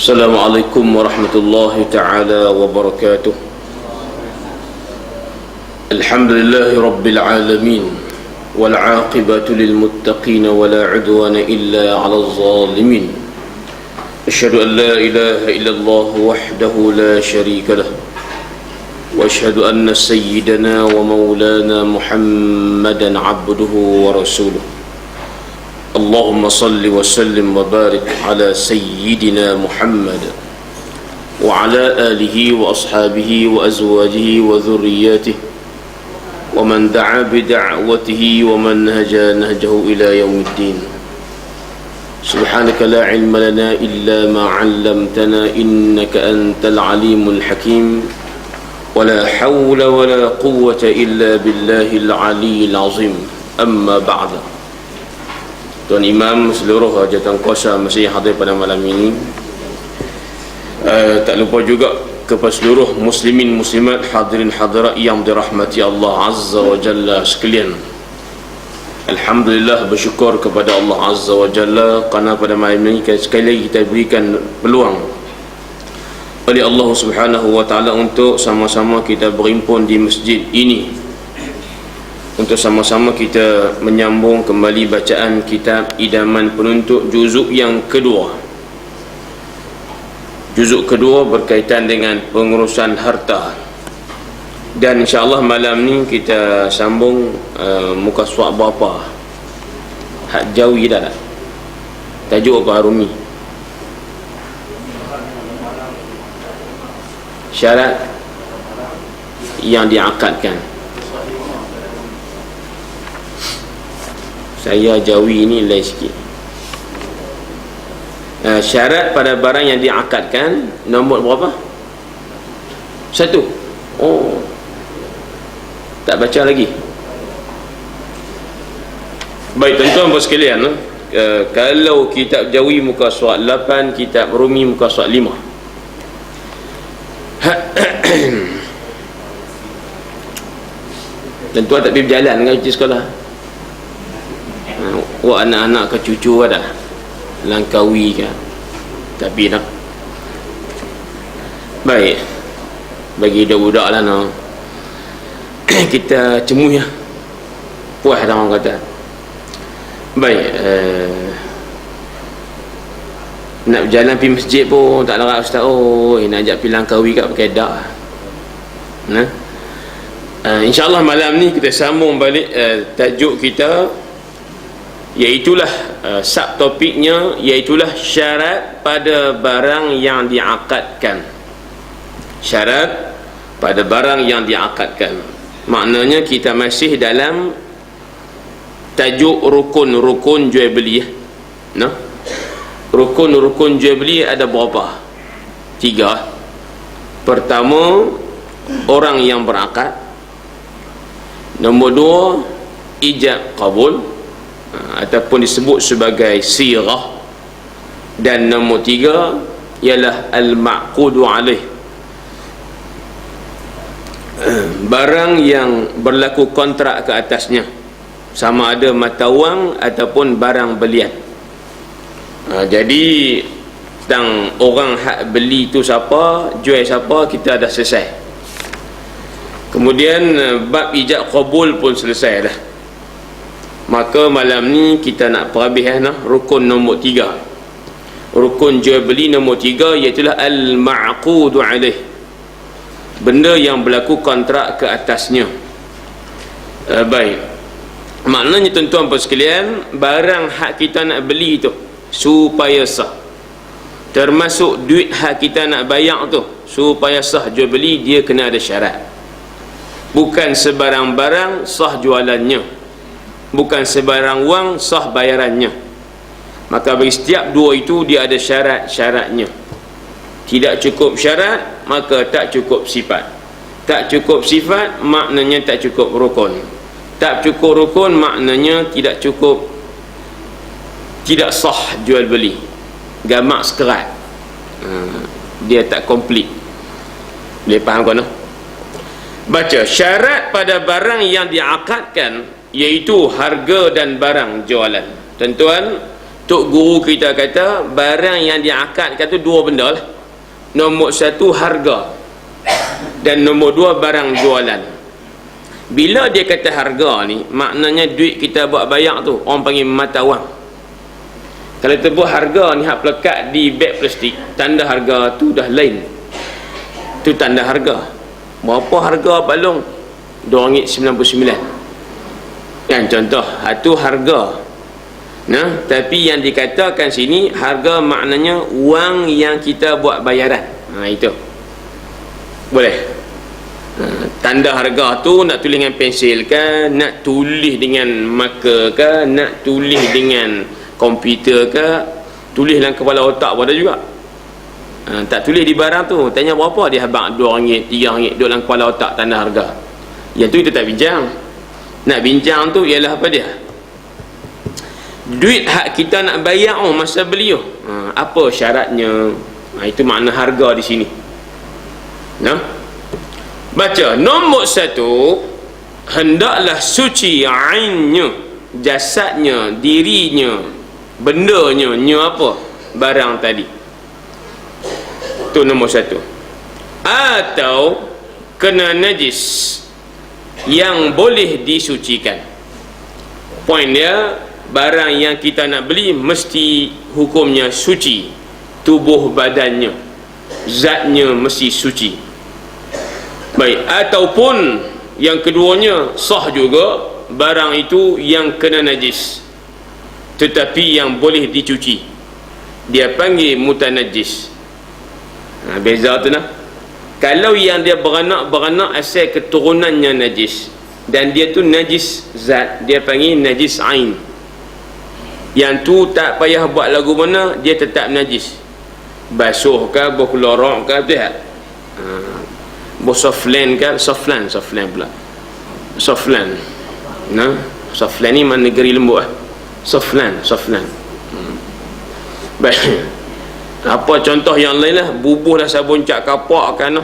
Assalamualaikum warahmatullahi ta'ala wabarakatuh. Alhamdulillahi rabbil alamin, wal aqibatu lil muttaqin, wala udwana illa 'alal zalimin. Asyhadu an la ilaha illallah wahdahu la syarika lah, wa asyhadu anna sayyidana wa maulana Muhammadan 'abduhu wa rasuluh. Allahumma salli wa sallim wa barik ala sayyidina Muhammad wa ala alihi wa ashabihi wa azwajihi wa dhurriyyatihi wa man da'a bi da'watihi wa man nahaja nahjahu ila yaumiddin. Subhanaka la ilma lana illa ma 'allamtana innaka antal alimul hakim, wa la hawla wa la quwwata illa billahil aliyyil azim. Amma ba'da. Tuan Imam, seluruh jawatan kuasa masih hadir pada malam ini, tak lupa juga kepada seluruh muslimin muslimat, hadirin hadirat yang dirahmati Allah Azza wa Jalla sekalian. Alhamdulillah, bersyukur kepada Allah Azza wa Jalla kerana pada malam ini sekali lagi kita berikan peluang oleh Allah Subhanahu wa Ta'ala untuk sama-sama kita berhimpun di masjid ini, untuk sama-sama kita menyambung kembali bacaan kitab Idaman Penuntut juzuk yang kedua. Juzuk kedua berkaitan dengan pengurusan harta. Dan insyaAllah malam ni kita sambung muka surat berapa? Hak Jawi dah tak? Tajuk apa Rumi? Syarat yang diakadkan. Saya Jawi ni lain sikit. Syarat pada barang yang diakadkan, nombor berapa? 1. Oh, tak baca lagi. Baik tuan-tuan dan sekalian, kalau kitab Jawi muka surat 8, kitab Rumi muka surat 5. Tuan-tuan tak pergi berjalan dengan cuti sekolah? Wah, anak-anak ke cucu ada Langkawi ke, tapi nak baik bagi budak lah no. Kita cemuh ya, puas dah orang kata. Baik, nak berjalan pergi masjid pun tak larat ustaz. Oh, nak ajak pergi Langkawi kat pakai dak. Nah, InsyaAllah malam ni kita sambung balik tajuk kita, iaitulah subtopiknya, iaitulah syarat pada barang yang diakadkan. Syarat pada barang yang diakadkan, maknanya kita masih dalam tajuk rukun-rukun jual beli. No? Rukun-rukun jual beli ada berapa? 3. Pertama, orang yang berakad. Nombor 2, ijab qabul ataupun disebut sebagai sirah. Dan nombor 3 ialah al-ma'qudu alaih, barang yang berlaku kontrak ke atasnya, sama ada mata wang ataupun barang belian. Jadi tentang orang hak beli tu siapa, jual siapa, kita dah selesai. Kemudian bab ijab qabul pun selesai dah. Maka malam ni kita nak perhabis rukun nombor 3. Rukun jual beli nombor 3 iaitulah al-ma'qudu alaih, benda yang berlaku kontrak ke atasnya. Baik, maknanya tuan-tuan dan sekalian, barang hak kita nak beli tu supaya sah, termasuk duit hak kita nak bayar tu supaya sah jual beli, dia kena ada syarat. Bukan sebarang barang sah jualannya, bukan sebarang wang sah bayarannya. Maka bagi setiap dua itu dia ada syarat-syaratnya. Tidak cukup syarat, maka tak cukup sifat. Tak cukup sifat, maknanya tak cukup rukun. Tak cukup rukun, maknanya tidak cukup tidak sah jual beli, gamak sekerat, dia tak komplit. Boleh faham kan? Baca syarat pada barang yang diakadkan, iaitu harga dan barang jualan. Tuan-tuan, Tok Guru kita kata barang yang diakadkan tu dua benda lah. Nombor satu harga, dan nombor dua barang jualan. Bila dia kata harga ni, maknanya duit kita buat bayar tu, orang panggil mata wang. Kalau tebuh harga ni hak pelekat di beg plastik, tanda harga tu dah lain. Tu tanda harga. Berapa harga balong? RM2.99. Kan contoh, itu harga. Nah, tapi yang dikatakan sini harga maknanya wang yang kita buat bayaran. Itu boleh. Tanda harga tu nak tulis dengan pensel ke, nak tulis dengan marker ke, nak tulis dengan komputer ke, tulis dalam kepala otak pun ada juga. Tak tulis di barang tu, tanya berapa, dia habaq RM2, RM3, duduk dalam kepala otak tanda harga. Yang tu kita tak bincang. Nak bincang tu ialah apa dia? Duit hak kita nak bayar masa beli apa syaratnya? Itu makna harga di sini. Nah, baca nombor satu, hendaklah suci ainnya, jasadnya, dirinya, bendanya, apa? Barang tadi. Itu nombor satu. Atau kena najis yang boleh disucikan. Poin dia, barang yang kita nak beli mesti hukumnya suci, tubuh badannya, zatnya mesti suci. Baik, ataupun yang keduanya sah juga, barang itu yang kena najis tetapi yang boleh dicuci, dia panggil mutanajis. Beza tu nah. Kalau yang dia beranak asal keturunannya najis, dan dia tu najis zat, dia panggil najis ain. Yang tu tak payah buat lagu mana, dia tetap najis. Basuh ke, berkelorak ke, betul tak? Bersoflan ke, soflan pula. Soflan. Nah, soflan ni mana negeri lembut. Soflan. Baik. Apa contoh yang lain lah, bubuhlah sabun cak kapak kan.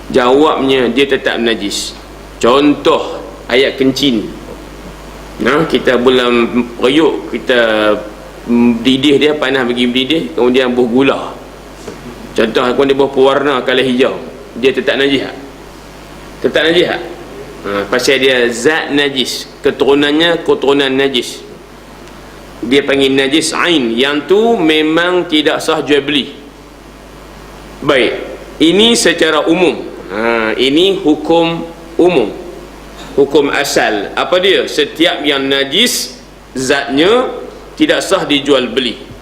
Jawabnya dia tetap najis. Contoh ayat kencing. Nah, kita bulan periuk, kita didih dia, panas bagi didih, kemudian buh gula. Contoh kalau dia buh pewarna kala hijau, dia tetap najis tak? Tetap najis tak? Pasal dia zat najis, keturunannya keturunan najis, dia panggil najis ain. Yang tu memang tidak sah jual beli. Baik, ini secara umum. Ini hukum umum, hukum asal. Apa dia? Setiap yang najis zatnya tidak sah dijual beli.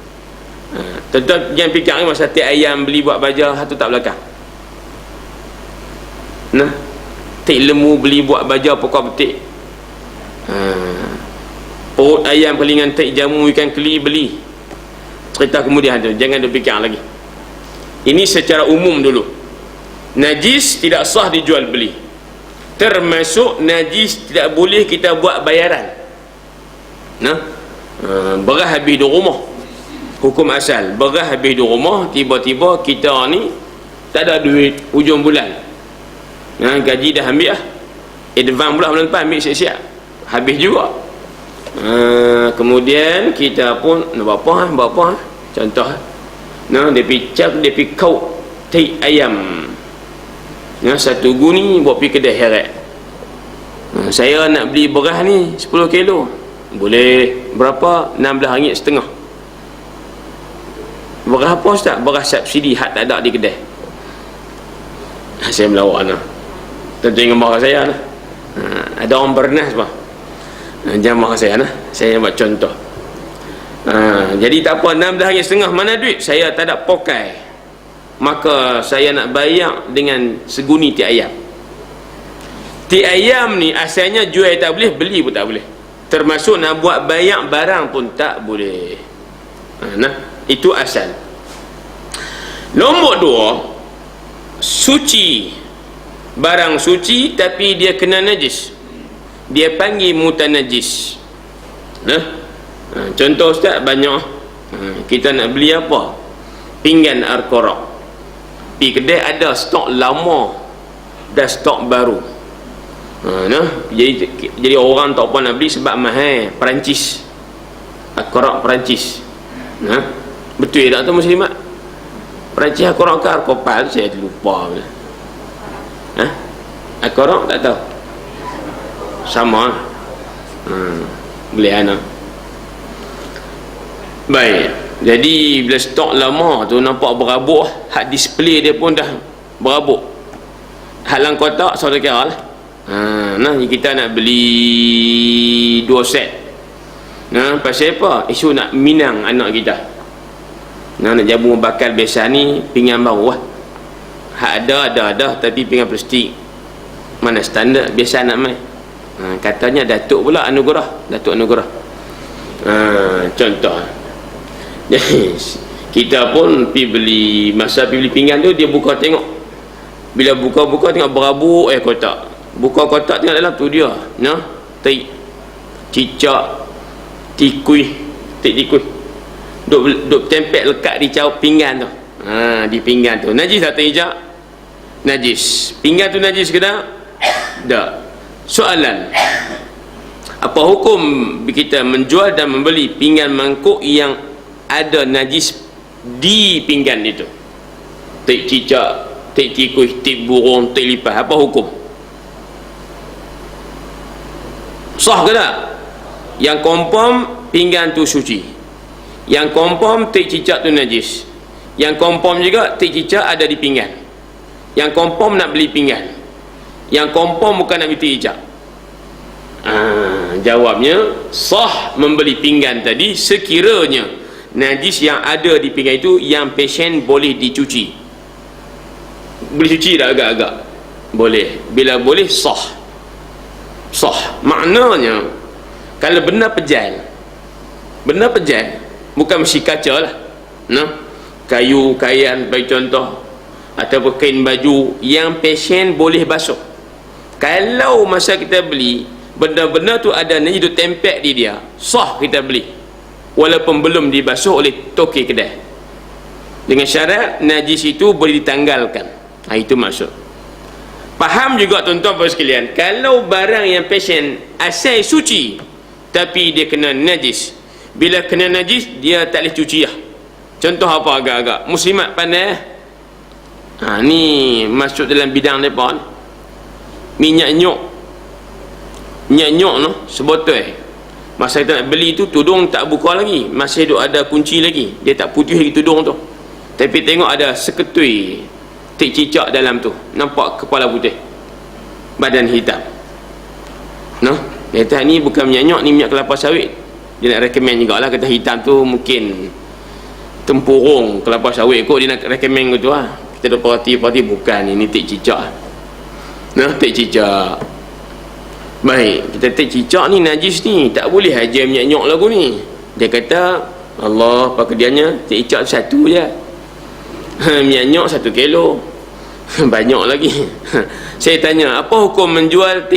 Tentu jangan fikir masa tiap ayam beli buat baja, satu tak belakang. Nah, tik lembu beli buat baja pokok betik. Perut ayam kelingan tik jamu ikan keli beli. Cerita kemudian tu, jangan dipikir lagi. Ini secara umum dulu. Najis tidak sah dijual beli. Termasuk najis tidak boleh kita buat bayaran. Nah, beras habis di rumah. Hukum asal, beras habis di rumah, tiba-tiba kita ni tak ada duit hujung bulan. Gaji dah ambil lah, advance pula bulan depan ambil siap-siap, habis juga. Kemudian kita pun nak buat apa? Contoh, dia pergi cap, dia pergi kau tik ayam. Satu guni buat pergi kedai heret. Saya nak beli beras ni 10 kilo. Boleh. Berapa? RM16.50. Beras apa Ustaz? Beras subsidi, hak tak ada di kedai. Saya melawak lah. Tentu dengan marah saya lah. Ada orang bernas apa? Jangan marah saya lah. Saya buat contoh. Jadi tak apa, RM16.50 mana duit? Saya tak ada pokai. Maka saya nak bayar dengan seguni ti ayam. Ti ayam ni asalnya jual tak boleh, beli pun tak boleh. Termasuk nak buat bayar barang pun tak boleh. Itu asal. Nombor dua, suci. Barang suci tapi dia kena najis, dia panggil mutanajis. Contoh Ustaz banyak. Kita nak beli apa? Pinggan Al-Quran. Pergi kedai ada stok lama dan stok baru. Jadi orang tak apa nak beli sebab mahal. Perancis, Al-Quran Perancis. Betul tak tu Muslimat? Perancis Al-Quran ke Al-Kopal tu saya lupa. Al-Quran tak tahu. Sama. Boleh anak. Baik. Jadi bila stok lama tu nampak berabuk, hak display dia pun dah berabuk. Halang kotak saudara kira lah. Kita nak beli 2 set. Pasal apa? Isu nak minang anak kita. Nak jamu bakal biasa ni pinggan baru lah. Hak ada tapi pinggan plastik. Mana standard biasa nak main. Katanya Datuk pula anugerah. Datuk anugerah. Contoh. Jadi kita pun pergi beli, masa pergi beli pinggan tu dia buka tengok. Bila buka tengok berabuk kotak. Buka kotak tengok dalam tu dia. Tik cicak tikui. Duk tempel lekat di cauk pinggan tu. Di pinggan tu. Najis tak hijab? Najis. Pinggan tu najis ke tak? Tak. Soalan. Apa hukum kita menjual dan membeli pinggan mangkuk yang ada najis di pinggan itu? Tik cicak, tik tikus, tik burung, tik lipas. Apa hukum? Sah ke tak? Yang confirm pinggan tu suci. Yang confirm tik cicak tu najis. Yang confirm juga tik cicak ada di pinggan. Yang confirm nak beli pinggan. Yang confirm bukan nak beli tik cicak. Jawabnya sah membeli pinggan tadi sekiranya najis yang ada di pinggan itu yang pasien boleh dicuci. Boleh cuci tak agak-agak? Boleh. Bila boleh sah. Maknanya kalau benda pejal bukan mesti kaca lah. Kayu, kain bagi contoh, ataupun kain baju yang pasien boleh basuh. Kalau masa kita beli benda-benda tu ada najis duk tempel di dia, sah kita beli walaupun belum dibasuh oleh toki kedai, dengan syarat najis itu boleh ditanggalkan. Itu maksud. Faham juga tuan-tuan puan sekalian, kalau barang yang pasien asal suci tapi dia kena najis, bila kena najis dia tak boleh cuci lah. Contoh apa agak-agak Muslimat pandai. Ni masuk dalam bidang mereka ni. Minyak nyok no sebotol. Masa kita nak beli tu tudung tak buka lagi, masih duk ada kunci lagi, dia tak putih lagi tudung tu, tapi tengok ada seketui tik cicak dalam tu, nampak kepala putih, badan hitam. Kata ni bukan minyak nyok, ni minyak kelapa sawit. Dia nak recommend jugalah, kata hitam tu mungkin tempurung kelapa sawit kot, dia nak recommend gitu lah. Kita duk perhati bukan, ini tik cicak. Tik cicak. Baik, kita tik cicak ni najis ni, tak boleh aja minyak nyok lagu ni. Dia kata Allah pakdiannya tik cicak satu je. Minyak nyok 1 kilo. Banyak lagi. Saya tanya, apa hukum menjual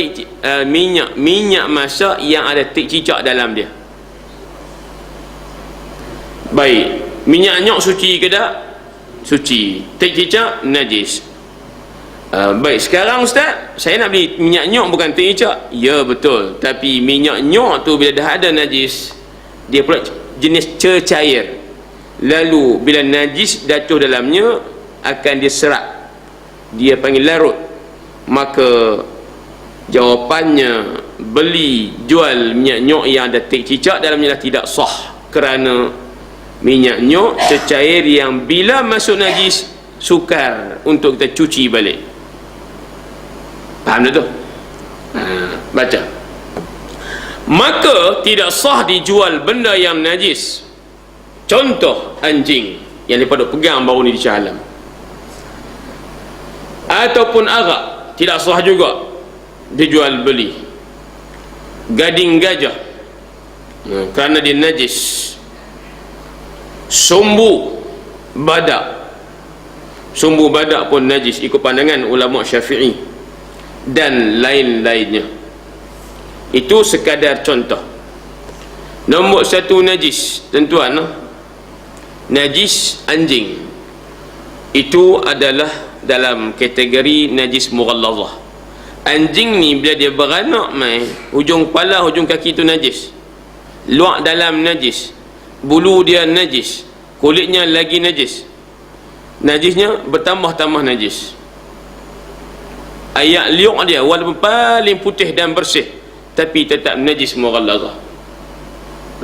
minyak masak yang ada tik cicak dalam dia? Baik, minyak nyok suci ke tak? Suci. Tik cicak najis. Baik, sekarang Ustaz, saya nak beli minyak nyok bukan tik cicak. Ya betul, tapi minyak nyok tu bila dah ada najis, dia pula jenis cecair. Lalu bila najis jatuh dalamnya akan diserap, dia panggil larut. Maka jawapannya beli jual minyak nyok yang ada tik cicak dalamnya dah tidak sah, kerana minyak nyok cecair yang bila masuk najis sukar untuk kita cuci balik. Faham tak tu? Baca. Maka tidak sah dijual benda yang najis. Contoh anjing yang daripada pegang baru ni di Shah Alam, ataupun arak tidak sah juga dijual beli. Gading gajah kerana dia najis. Sumbu badak pun najis ikut pandangan ulama Syafi'i dan lain-lainnya. Itu sekadar contoh. Nombor satu najis, tuan-tuan, najis anjing itu adalah dalam kategori najis mughallazah. Anjing ni bila dia beranak mai, hujung kepala hujung kaki tu najis, luar dalam najis, bulu dia najis, kulitnya lagi najis, najisnya bertambah-tambah najis. Ayak liuk dia walaupun paling putih dan bersih tapi tetap najis mughallazah.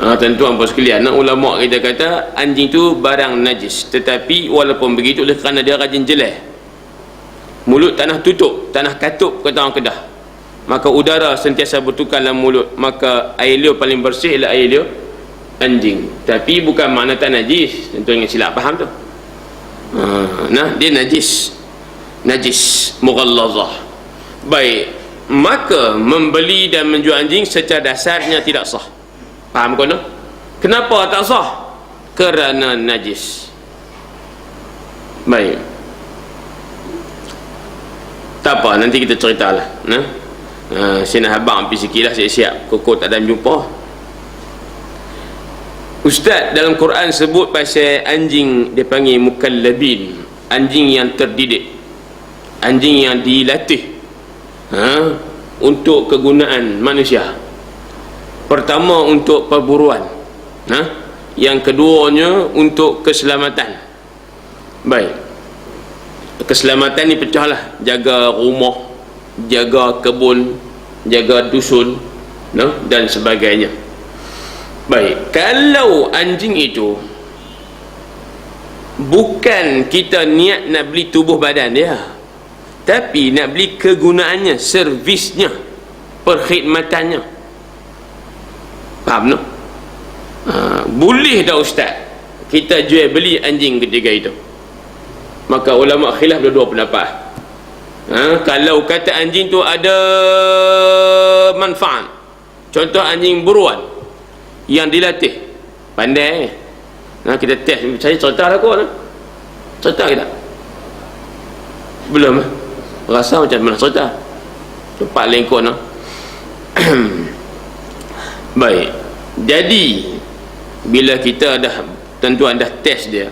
Tuan-tuan puan sekalian, ulama kita kata anjing tu barang najis, tetapi walaupun begitu oleh kerana dia rajin jeleh, mulut tanah tutup, tanah katup kata orang Kedah, maka udara sentiasa bertukar dalam mulut, maka air liur paling bersih ialah air liur anjing. Tapi bukan makna tak najis, tuan-tuan jangan silap faham tu. Dia najis, najis mughallazah. Baik, maka membeli dan menjual anjing secara dasarnya tidak sah. Faham kau? Kenapa tak sah? Kerana najis. Baik, tak apa, nanti kita ceritalah. Saya nak habang pergi sikit lah, siap-siap koko tak ada jumpa. Ustaz dalam Quran sebut pasal anjing, dia panggil mukallabin, anjing yang terdidik, anjing yang dilatih untuk kegunaan manusia. Pertama untuk perburuan, yang keduanya untuk keselamatan. Baik, keselamatan ni pecahlah, jaga rumah, jaga kebun, jaga dusun, dan sebagainya. Baik, kalau anjing itu bukan kita niat nak beli tubuh badan dia, tapi nak beli kegunaannya, servisnya, perkhidmatannya, faham no? Boleh dah ustaz kita jual beli anjing ketiga itu? Maka ulama khilaf dua pendapat. Kalau kata anjing tu ada manfaat, contoh anjing buruan yang dilatih, pandai, kita test. Saya cerita lah kau, cerita kita belum rasa macam mana cerita cepat lengkot. Baik, jadi bila kita dah, tuan-tuan dah test dia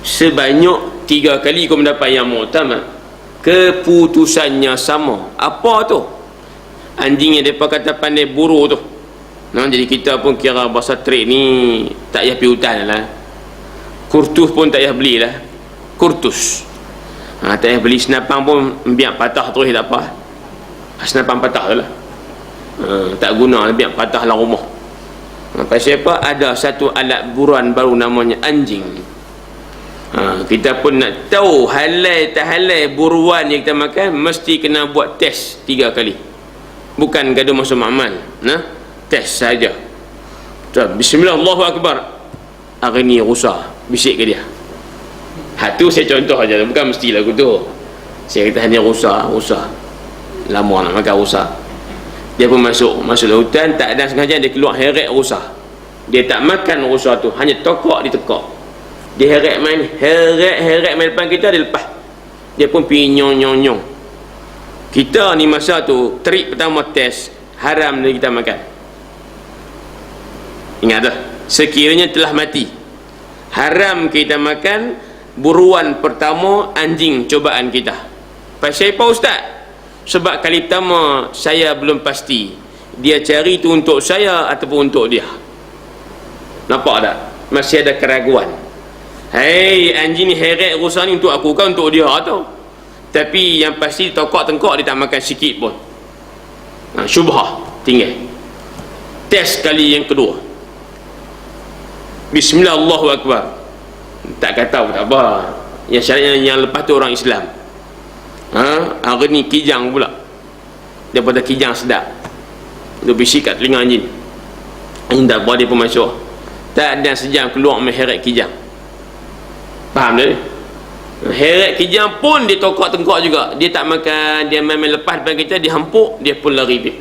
sebanyak 3 kali, kau mendapat yang muktamad, keputusannya sama. Apa tu? Anjing yang mereka kata pandai buru tu. Jadi kita pun kira bahasa trik ni tak payah pergi hutan lah. Kurtus pun tak payah beli lah, kurtus. Tak payah beli senapan pun, biar patah terus tak apa. Senapan patah tu lah, tak guna, biar patah dalam rumah. Pasal apa? Ada satu alat buruan baru namanya anjing. Kita pun nak tahu halal tak halal buruan yang kita makan, mesti kena buat test 3 kali. Bukan gaduh masuk makmal, test saja. Bismillah, Allahu Akbar, hari ni rusak, bisik ke dia. Tu saya contoh aja, bukan mesti lagu tu. Saya kata hanya rusak, lama nak makan rusak. Dia pun masuk hutan, tak ada sengaja, dia keluar heret rusak. Dia tak makan rusak tu, hanya tokok ditekak. Dia heret main, heret main depan kita, dia lepas. Dia pun pergi nyong. Kita ni masa tu trik pertama test, haram ni kita makan. Ingatlah, sekiranya telah mati, haram kita makan buruan pertama anjing cobaan kita. Pasal apa ustaz? Sebab kali pertama saya belum pasti dia cari tu untuk saya ataupun untuk dia. Nampak tak? Masih ada keraguan. Hei, anjing ni heret rusak ni untuk aku kan untuk dia tau. Tapi yang pasti tokok tengkok dia tak makan sikit pun. Syubhah tinggal. Test kali yang kedua, Bismillah, Allahu Akbar. Tak kata tak apa. Yang syariat yang lepas tu orang Islam. Hari ni kijang pula. Daripada kijang sedap, dia bisik kat telinga anjing. Anjing tak apa, dia pun masuk. Tak ada sejam keluar heret kijang. Faham tak? Heret kijang pun dia tokok tengkok juga. Dia tak makan, dia main lepas depan kita, dia hampuk, dia pun lari dia.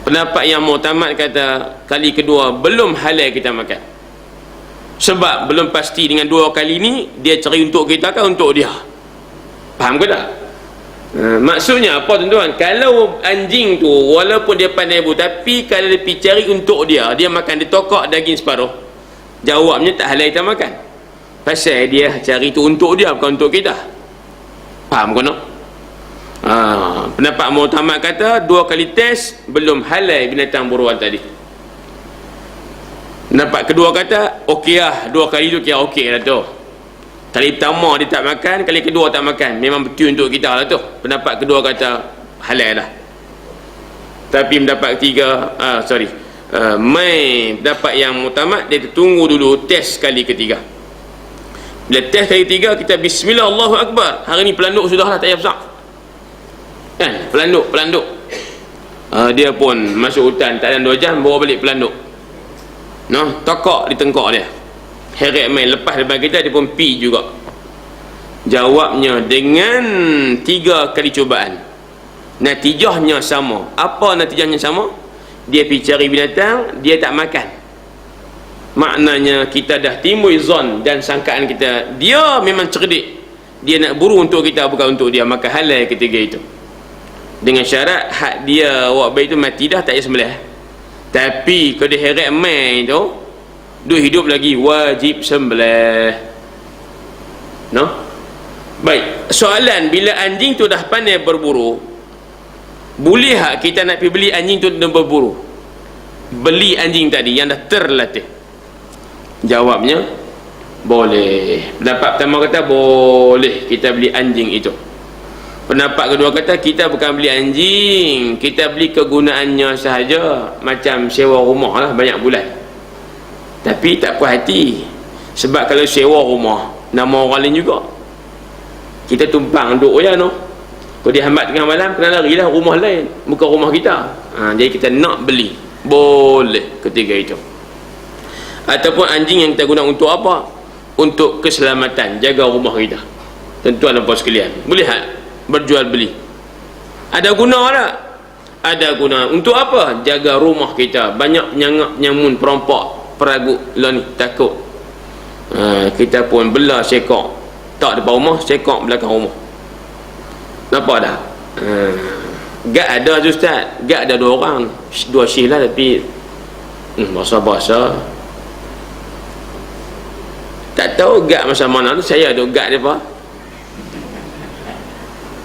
Pendapat yang muktamad kata kali kedua belum halal kita makan. Sebab belum pasti dengan 2 kali ni dia cari untuk kita kan untuk dia. Faham ke tak? Maksudnya apa tuan-tuan? Kalau anjing tu walaupun dia pandai bu, tapi kalau dia pergi cari untuk dia makan, dia tokak daging separuh, jawabnya tak halal kita makan. Pasal dia cari tu untuk dia, bukan untuk kita. Faham kena? Pendapat muktamad kata 2 kali test belum halal binatang buruan tadi. Pendapat kedua kata okey lah, 2 kali tu kira okey lah tu. Kali pertama dia tak makan, kali kedua tak makan, memang betul untuk kita lah tu. Pendapat kedua kata halal lah. Tapi pendapat ketiga pendapat yang muktamad, dia tunggu dulu test kali ketiga. Bila test kali ketiga, kita bismillah Allahu Akbar. Hari ni pelanduk sudah lah, tak payah besar kan, pelanduk dia pun masuk hutan tak ada 2 jam bawa balik pelanduk, tokak di tengkok dia. Heret main lepas depan kita, dia pun pi juga. Jawabnya dengan 3 kali cubaan, natijahnya sama. Apa natijahnya sama? Dia pergi cari binatang, dia tak makan. Maknanya kita dah timbul zon dan sangkaan kita, dia memang cerdik, dia nak buru untuk kita, bukan untuk dia. Maka halal ketiga itu, dengan syarat hak dia awak bayi tu mati dah, tak payah sembelih. Tapi kalau dia heret main tu dia hidup lagi, wajib sembelih. Baik, soalan, bila anjing tu dah pandai berburu, boleh tak kita nak pergi beli anjing tu dan berburu? Beli anjing tadi yang dah terlatih? Jawabnya boleh. Pendapat pertama kata boleh kita beli anjing itu. Pendapat kedua kata kita bukan beli anjing, kita beli kegunaannya sahaja, macam sewa rumah lah banyak bulan. Tapi tak puas hati, sebab kalau sewa rumah nama orang lain juga, kita tumpang duduk je kalau dia hambat tengah malam, kena lari lah rumah lain, bukan rumah kita. Jadi kita nak beli, boleh ketiga itu. Ataupun anjing yang kita guna untuk apa? Untuk keselamatan, jaga rumah kita. Tuan-tuan dan puan sekalian, boleh tak berjual beli? Ada guna tak? Ada guna. Untuk apa? Jaga rumah kita. Banyak penyangak, penyamun, perompak, peragut lah ni, takut. Kita pun bela sekok tak depan rumah, sekok belakang rumah. Nampak tak? Gak ada tu Ustaz, gak ada 2 orang, 2 syih lah, tapi bahasa-bahasa tak tahu gak masa mana tu. Saya ada gak dia apa?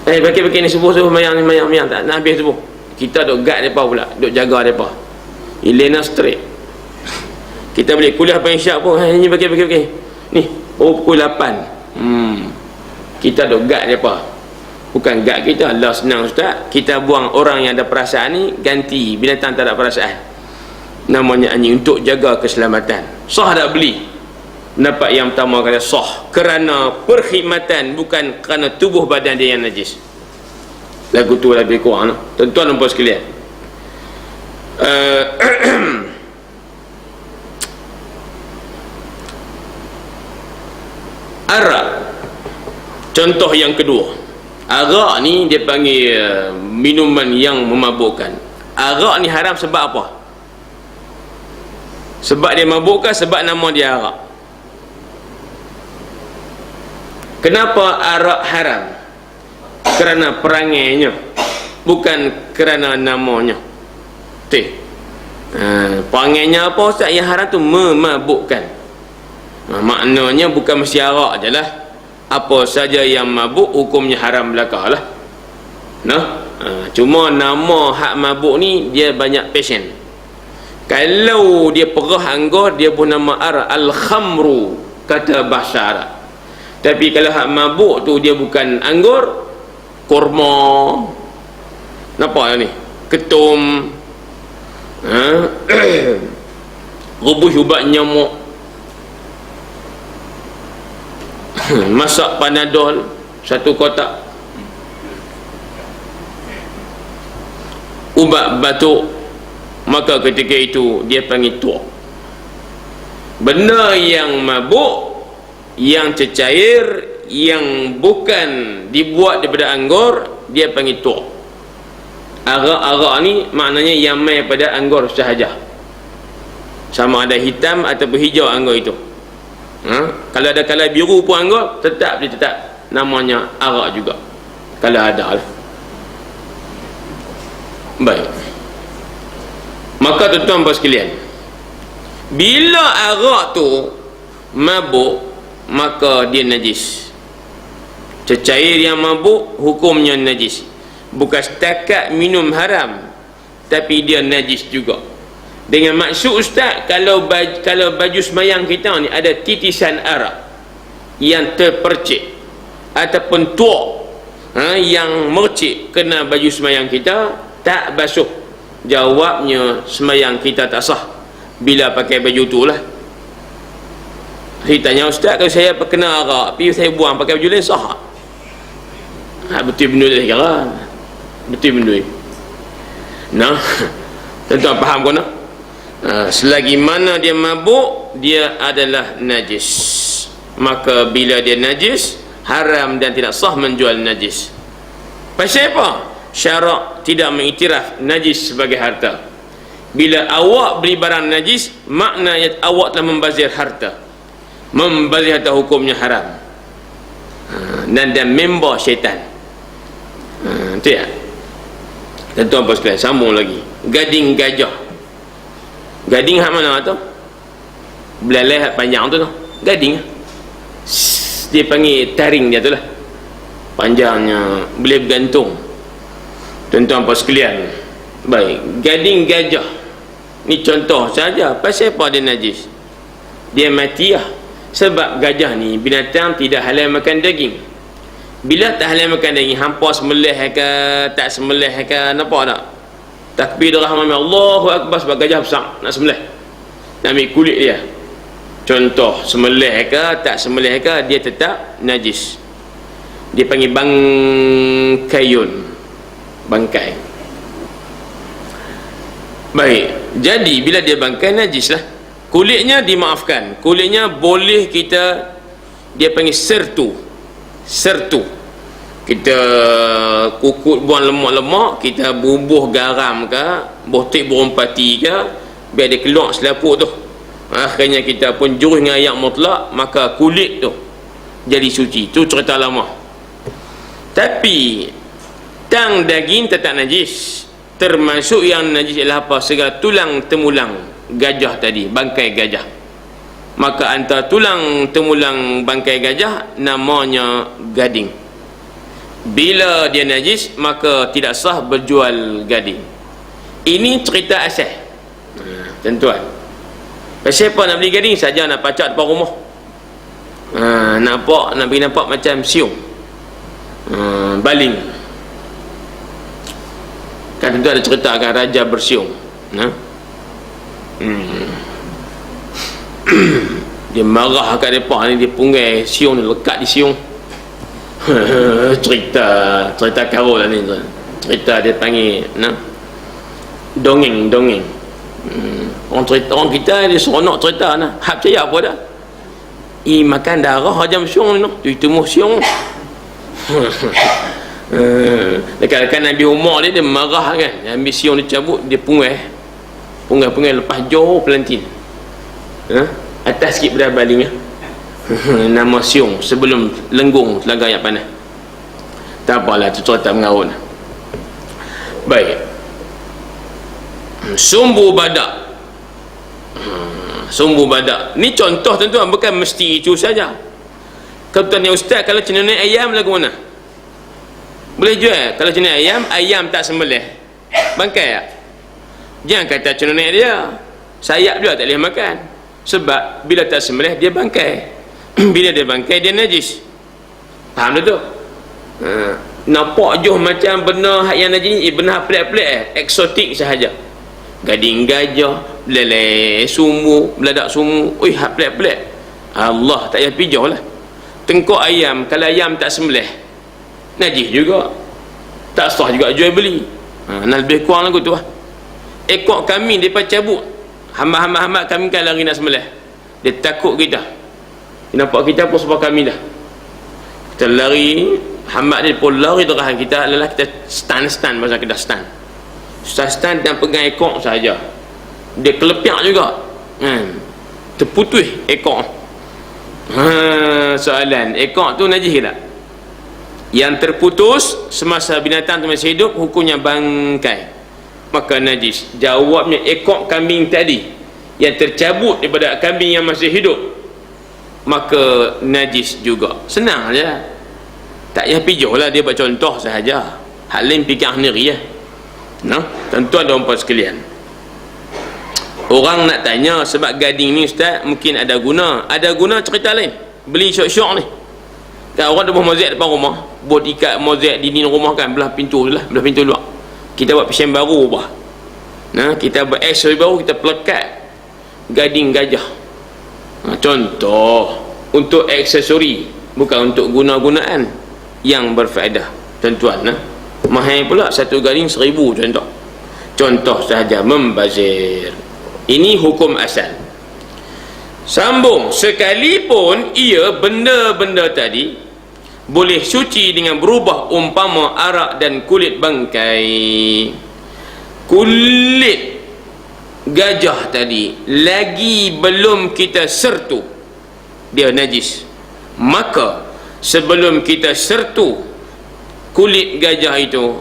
Pakai ni subuh mayang tak nak habis subuh. Kita duk gad depa pula, duk jaga depa. Elena straight. Kita boleh kuliah pagi syak pun, ni pakai. Ni, pukul 8. Kita duk gad depa. Bukan gad kita, Allah senang Ustaz. Kita buang orang yang ada perasaan ni, ganti binatang tak ada perasaan. Namanya anjing, untuk jaga keselamatan. Sah tak beli? Pendapat yang pertama kata sah, kerana perkhidmatan, bukan kerana tubuh badan dia yang najis. Lagu tu lebih kurang. Tuan-tuan dan puan sekalian, arak, contoh yang kedua. Arak ni dia panggil minuman yang memabukkan. Arak ni haram sebab apa? Sebab dia mabukkan, sebab nama dia arak. Kenapa arak haram? Kerana perangainya, bukan kerana namanya. Perangainya apa Ustaz? Yang haram tu memabukkan. Maknanya bukan mesti arak je lah. Apa saja yang mabuk hukumnya haram belaka lah. Cuma nama hak mabuk ni dia banyak passion. Kalau dia perah anggur, dia pun nama arak, al-khamru, kata bahasa Arab. Tapi kalau hak mabuk tu dia bukan anggur, kurma, nampak ni, ketum, rebus ubat nyamuk, masak panadol 1 kotak, ubat batuk, maka ketika itu dia panggil tuak. Benda yang mabuk, yang cecair, yang bukan dibuat daripada anggur, dia panggil tuak. Arak-arak ni maknanya yang mai pada anggur sahaja, sama ada hitam ataupun hijau anggur itu. Kalau ada kala biru pun anggur, tetap namanya arak juga, kalau ada lah. Baik, maka tuan-tuan puan sekalian, bila arak tu mabuk, maka dia najis. Cecair yang mabuk hukumnya najis. Bukan setakat minum haram, tapi dia najis juga. Dengan maksud ustaz, kalau baju semayang kita ni ada titisan arak yang terpercik ataupun tuak yang mercik kena baju semayang kita, tak basuh, jawabnya semayang kita tak sah bila pakai baju tu lah. Saya tanya ustaz, kalau saya kena arak tapi saya buang pakai baju lain, sah? Betul benda dia kira, betul benda ni. Nah, tuan-tuan faham kau nak? Selagi mana dia mabuk, dia adalah najis. Maka bila dia najis, haram dan tidak sah menjual najis. Pasal apa? Syarak tidak mengiktiraf najis sebagai harta. Bila awak beli barang najis, maknanya awak telah membazir harta. Membazir harta hukumnya haram. Dan member syaitan. Itu ya. Dan tuan puan sekalian, sambung lagi. Gading gajah. Gading hak mana tu? Belalai hak panjang tu. Gading. Dia panggil taring dia tu lah. Panjangnya boleh bergantung. Tuan-tuan puan sekalian. Baik, gading gajah ni contoh saja. Pasal apa dia najis? Dia mati lah. Sebab gajah ni binatang tidak halal makan daging. Bila tak halal makan daging, hampa sembelih ke tak sembelih ke, nampak tak? Takbir rahman Allahu akbar sebab gajah besar nak sembelih, nak ambil kulit dia. Contoh sembelih ke tak sembelih ke, dia tetap najis. Dia panggil bangkaiun, bangkai. Baik, jadi bila dia bangkai, najis lah. Kulitnya dimaafkan, kulitnya boleh kita, dia panggil sertu. Kita kukut buang lemak-lemak, kita bubuh garam ke, botik burung pati ke, biar dia keluar selaput tu. Akhirnya kita pun jurus dengan ayat mutlak, maka kulit tu jadi suci. Tu cerita lama. Tapi tang daging tetap najis. Termasuk yang najis ialah apa? Segala tulang temulang gajah tadi, bangkai gajah. Maka antara tulang temulang bangkai gajah namanya gading. Bila dia najis, maka tidak sah berjual gading. Ini cerita asal. Tuan-tuan, pasal apa nak beli gading? Saja nak pacak depan rumah. Nak pergi nampak macam siung, baling. Kan tentu ada cerita akan raja bersiung. Dia marah kat depan ni, dia punggai siung ni, lekat di siung. cerita karol lah ni. Cerita dia panggil dongeng. Orang kita dia seronok cerita nah. Hak percaya apa dah? Makan darah hajam siung ni, tu itu muh siung. Dekat Nabi Umar dia marah kan, dia ambil siung dia cabut, dia punggai lepas jauh pelantin. Atas sikit pada baling nama siung sebelum lenggung telaga yang panas. Tak apalah, tu cerita mengarut. Baik, sumbu badak. Sumbu badak ni contoh tuan-tuan, bukan mesti itu saja. Kalau tuan ni ustaz, kalau cenunai ayam lagu mana? Boleh jual. Kalau cenunai ayam tak sembelih, bangkai tak? Jangan kata cenunai dia, sayap dia tak boleh makan. Sebab bila tak sembelih dia bangkai. Bila dia bangkai dia najis. Faham tu? Nampak je macam benda yang najis ni, benda pelik-pelik, eksotik sahaja. Gading gajah, belalai sumur, beladak sumur, hak pelik-pelik. Allah tak payah pijau lah. Tengkok ayam, kalau ayam tak sembelih, najis juga, tak sah juga jual beli. Nak lebih kurang lagu tu lah. Ekor kambing dia cabut, hamba-hamba kami kan lari nak sembelih, dia takut kita, dia nampak kita pun sebab kami dah, kita lari, hamba dia pun lari terahan kita, adalah kita stand masa kita stand dan pegang ekor saja, dia kelepiak juga, terputus ekor. Soalan, ekor tu najis ke tak? Yang terputus semasa binatang tu masih hidup, hukumnya bangkai. maka najis. Jawabnya ekor kambing tadi yang tercabut daripada kambing yang masih hidup, maka najis juga. Senang je, tak payah pijuh lah, dia buat contoh sahaja. Hal lain fikir sendiri ya. Tuan-tuan dan puan sekalian, orang nak tanya sebab gading ni ustaz mungkin ada guna. Ada guna cerita lain, beli syok-syok ni kan, orang ada buah mozaik depan rumah, buat ikat mozaik di dinding rumah kan, belah pintu lah, belah pintu luar. Kita buat pesen baru apa, kita buat aksesori baru, kita pelekat gading gajah. Contoh untuk aksesori, bukan untuk guna-gunaan yang berfaedah. Tuan-tuan, mahal pula satu gading 1,000 contoh sahaja, membazir. Ini hukum asal. Sambung, sekalipun ia benda-benda tadi boleh suci dengan berubah, umpama arak dan kulit bangkai. Kulit gajah tadi lagi belum kita sertu, dia najis. Maka sebelum kita sertu kulit gajah itu,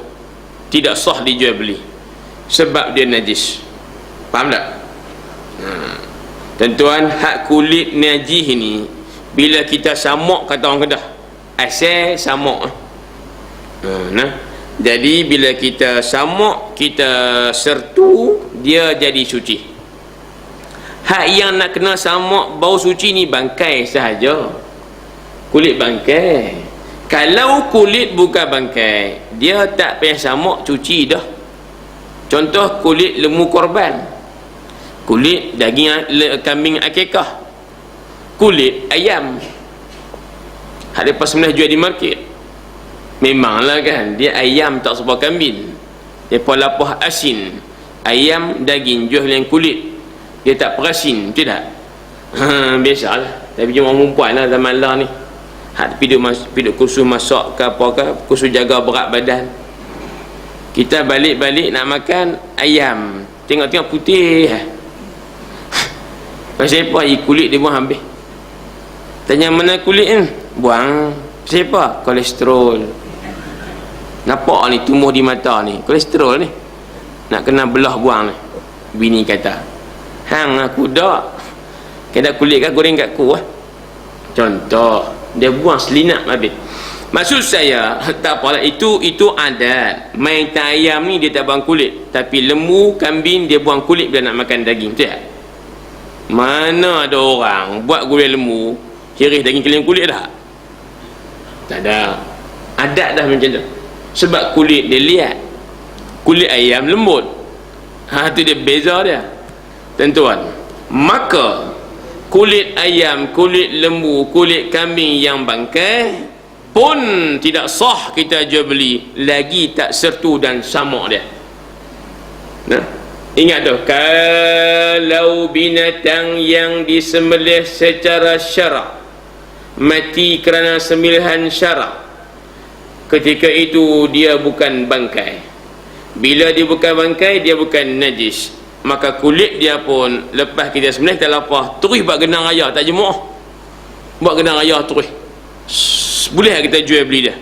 tidak sah dijual beli sebab dia najis. Faham tak? Tuan-tuan, hak kulit najis ni bila kita samak, kata orang Kedah, asal samak. Jadi bila kita samak, kita sertu, dia jadi suci. Hak yang nak kena samak bau suci ni bangkai sahaja, kulit bangkai. Kalau kulit bukan bangkai, dia tak payah samak, cuci dah. Contoh kulit lembu korban, kulit daging kambing akikah, kulit ayam hak lepas sebenarnya jual di market. Memanglah kan, dia ayam tak sebab kambing, dia pun lapah asin. Ayam daging jual yang kulit, dia tak perasin, betul tak? Biasalah. Tapi cuma orang perempuan lah zaman lah ni, hak piduk kursus masak ke apa ke, kursus jaga berat badan. Kita balik-balik nak makan ayam, tengok-tengok putih. Pasal apa? Kulit dia buang habis. Tanya mana kulit ni? Buang. Pasal apa? Kolesterol. Nampak ni tumbuh di mata ni, kolesterol ni, nak kena belah buang ni. Bini kata, hang aku dak kena kulit kat goreng kat ku lah. Contoh, dia buang selinap habis. Maksud saya, tak apalah, itu adat. Main ayam ni dia tak buang kulit, tapi lembu, kambing dia buang kulit bila nak makan daging, betul tak? Mana ada orang buat gulai lembu hiris daging keliling kulit dah? Tak ada. Adat dah macam tu. Sebab kulit dia liat, kulit ayam lembut, tu dia beza dia. Tuan-tuan, maka kulit ayam, kulit lembu, kulit kambing yang bangkai pun tidak sah kita jual beli, lagi tak sertu dan samak dia. Ingat tu, kalau binatang yang disembelih secara syarak mati kerana sembelihan syarak, ketika itu dia bukan bangkai. Bila dia bukan bangkai, dia bukan najis. Maka kulit dia pun lepas kita sembelih, kita lapah, terus buat genang raya, tak jemuah, buat genang raya terus. Boleh kita jual beli dia.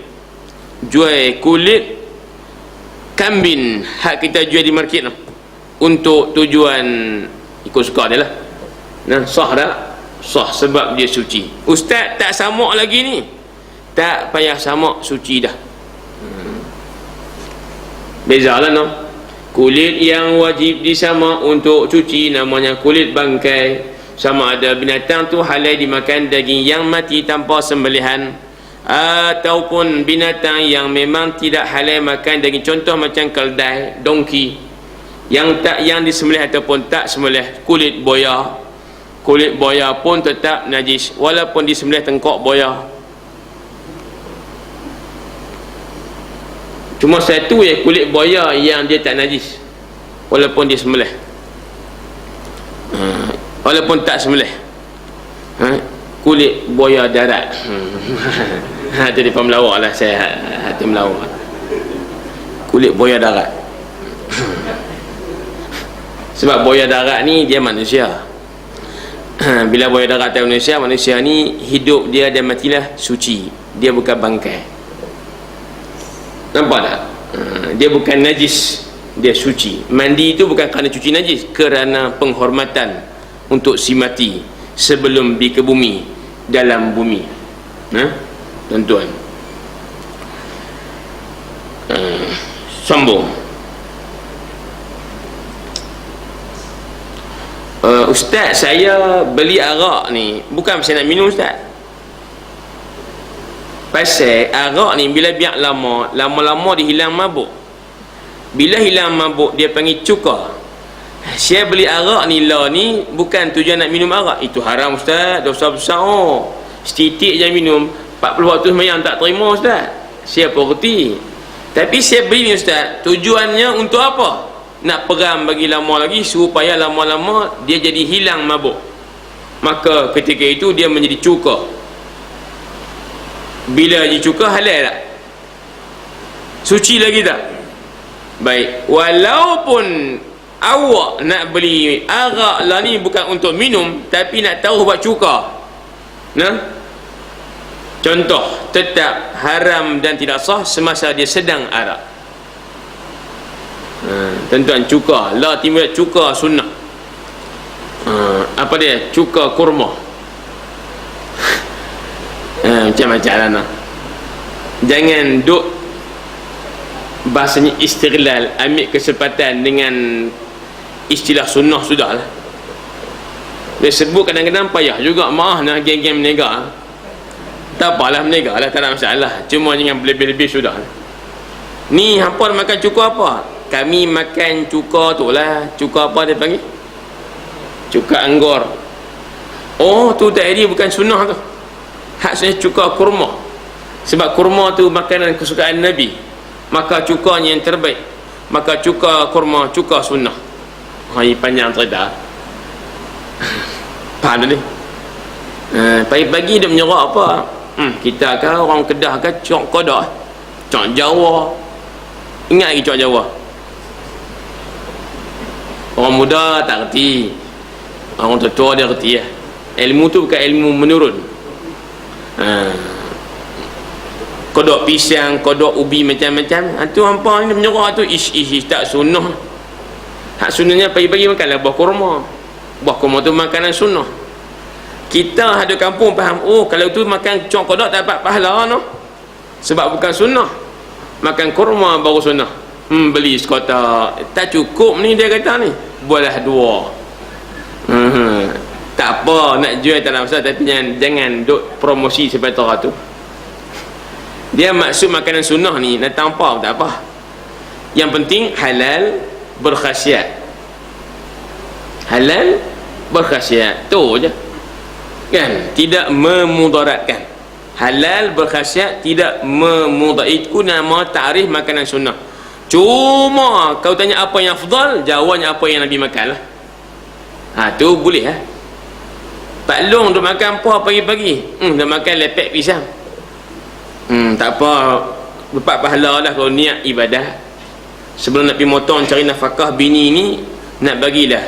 Jual kulit kambing hak kita jual di market tu, untuk tujuan ikut suka dia lah. Sah tak? Sah sebab dia suci. Ustaz tak samak lagi ni, tak payah samak, suci dah. Bezalah no. Kulit yang wajib disamak untuk cuci namanya kulit bangkai. Sama ada binatang tu halal dimakan daging yang mati tanpa sembelihan, ataupun binatang yang memang tidak halal makan daging, contoh macam keldai, dongki, yang disembelih ataupun tak sembelih. Kulit boya pun tetap najis walaupun disembelih tengkok boya. Cuma satu ya, kulit boya yang dia tak najis walaupun disembelih, walaupun tak sembelih. Kulit boya darat. Jadi pemelawak lah saya, hati melawak. Kulit boya darat. Sebab boya darat ni dia manusia. Bila boya darat atau manusia ni hidup dia dan matilah suci, dia bukan bangkai. Nampak tak? Dia bukan najis dia suci. Mandi itu bukan kerana cuci najis, kerana penghormatan untuk si mati sebelum dikebumi dalam bumi. Tuan-tuan, sambung. Ustaz, saya beli arak ni bukan saya nak minum, Ustaz. Pasal arak ni bila biar lama-lama dia hilang mabuk. Bila hilang mabuk dia panggil cuka. Saya beli arak ni lah ni bukan tujuan nak minum arak. Itu haram, Ustaz, dosa besar. Setitik je minum, 40 waktu sembahyang tak terima, Ustaz. Saya pun reti. Tapi saya beli ni, Ustaz, tujuannya untuk apa? Nak peram bagi lama lagi supaya lama-lama dia jadi hilang mabuk. Maka ketika itu dia menjadi cuka. Bila dia cuka, halal tak? Suci lagi tak? Baik, walaupun awak nak beli arak lah ni bukan untuk minum, tapi nak tahu buat cuka, contoh, tetap haram dan tidak sah semasa dia sedang arak. Tuan-tuan, cuka lah timbul cuka sunnah. Apa dia? Cuka kurma. Macam-macam lah nak. Jangan duk bahasanya istighlal, ambil kesempatan dengan istilah sunnah sudah lah. Dia sebut kadang-kadang payah juga, maaf nak geng-geng menega. Tak apalah, menega lah, tak ada masalah, cuma jangan lebih-lebih sudah. Ni hampa makan cuka apa? Kami makan cuka tu lah. Cuka apa dia panggil? Cuka anggur. Oh, tu tadi bukan sunnah tu. Hak sebenarnya cuka kurma. Sebab kurma tu makanan kesukaan Nabi, maka cukanya yang terbaik. Maka cuka kurma, cuka sunnah. Ini panjang cerita. Faham tak ni? Pagi-pagi dia menyerah apa? Kita kan orang Kedah kan cok kodak, cok Jawa. Ingat lagi cok Jawa. Orang muda tak reti, orang tua dia reti lah. Ilmu tu bukan ilmu menurun. Kodok pisang, kodok ubi macam-macam. Tu hampa ni menyerah tu ish tak sunnah. Hak sunnahnya pagi-pagi makanlah buah kurma. Buah kurma tu makanan sunnah. Kita ada kampung faham, oh kalau tu makan cok kodok tak dapat pahala no. Sebab bukan sunnah. Makan kurma baru sunnah. Beli sekotak tak cukup ni, dia kata ni buatlah dua. Tak apa, nak jual tak ada masalah, tapi jangan duk promosi seperti tu. Dia maksud makanan sunnah ni nak tampau tak apa. Yang penting halal berkhasiat. Halal berkhasiat, tu je kan, tidak memudaratkan. Halal berkhasiat, tidak memudarat. Itu nama ta'rif makanan sunnah. Cuma kau tanya apa yang afdal, jawabnya apa yang Nabi makan lah. Tu boleh lah. Pak Long duk makan apa pagi-pagi? Dah makan lepek pisang. Tak apa, dapat pahala lah kalau niat ibadah. Sebelum nak pergi motong cari nafkah bini ni, nak bagilah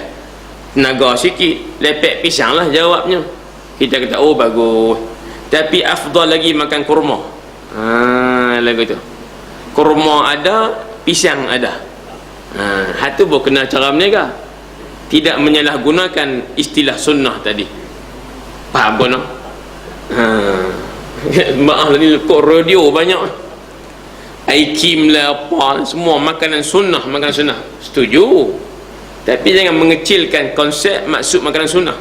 tenaga sikit, lepek pisang lah jawabnya. Kita kata oh bagus, tapi afdal lagi makan kurma. Lagu tu kurma ada, pisang ada. Hatu pun kena cara berniaga, tidak menyalahgunakan istilah sunnah tadi. Faham pun no? Maaf lah ni kok radio banyak, Aikim lah apa, semua makanan sunnah, makanan sunnah. Setuju, tapi jangan mengecilkan konsep maksud makanan sunnah.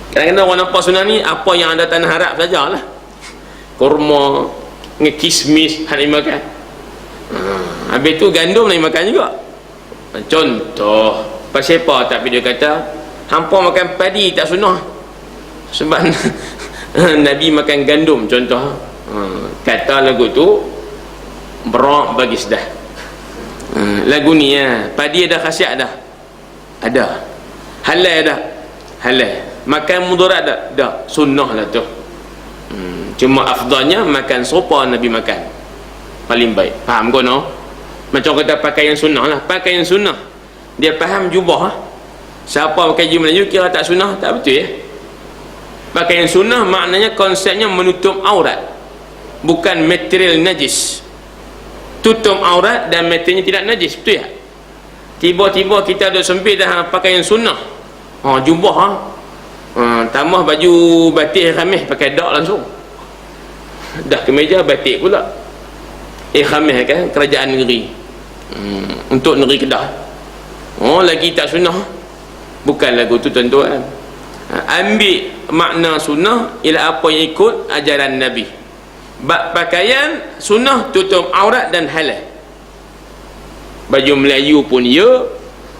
Kadang-kadang orang nampak sunnah ni apa yang ada tanah Arab sajalah. Kurma, kismis hak ni makan. Habis tu gandum nak makan juga. Contoh, pasal apa tak dia kata hampa makan padi tak sunnah? Sebab Nabi makan gandum contoh. Kata lagu tu berak bagi sedah. Lagu ni padi ada khasiat dah? Ada. Halal dah? Halal. Makan mudarat dah? Dah. Sunnah lah tu. Cuma afdalnya makan sopa Nabi makan paling baik. Faham kau no? Macam kata pakaian sunnah lah. Pakaian sunnah dia faham jubah lah. Siapa pakai baju Melayu kira tak sunnah? Tak betul ya. Pakaian sunnah maknanya konsepnya menutup aurat, bukan material najis. tutup aurat dan matanya tidak najis, betul ya? Tiba-tiba kita ada sempit dah pakaian sunnah, jubah, tambah baju batik khamis pakai dak langsung, dah kemeja batik pula, khamis kan kerajaan negeri, untuk negeri Kedah, lagi tak sunnah. Bukan lagu tu tuan-tuan. Ambil makna sunnah ialah apa yang ikut ajaran Nabi. Bab pakaian sunnah tutup aurat dan halal. Baju Melayu pun ya,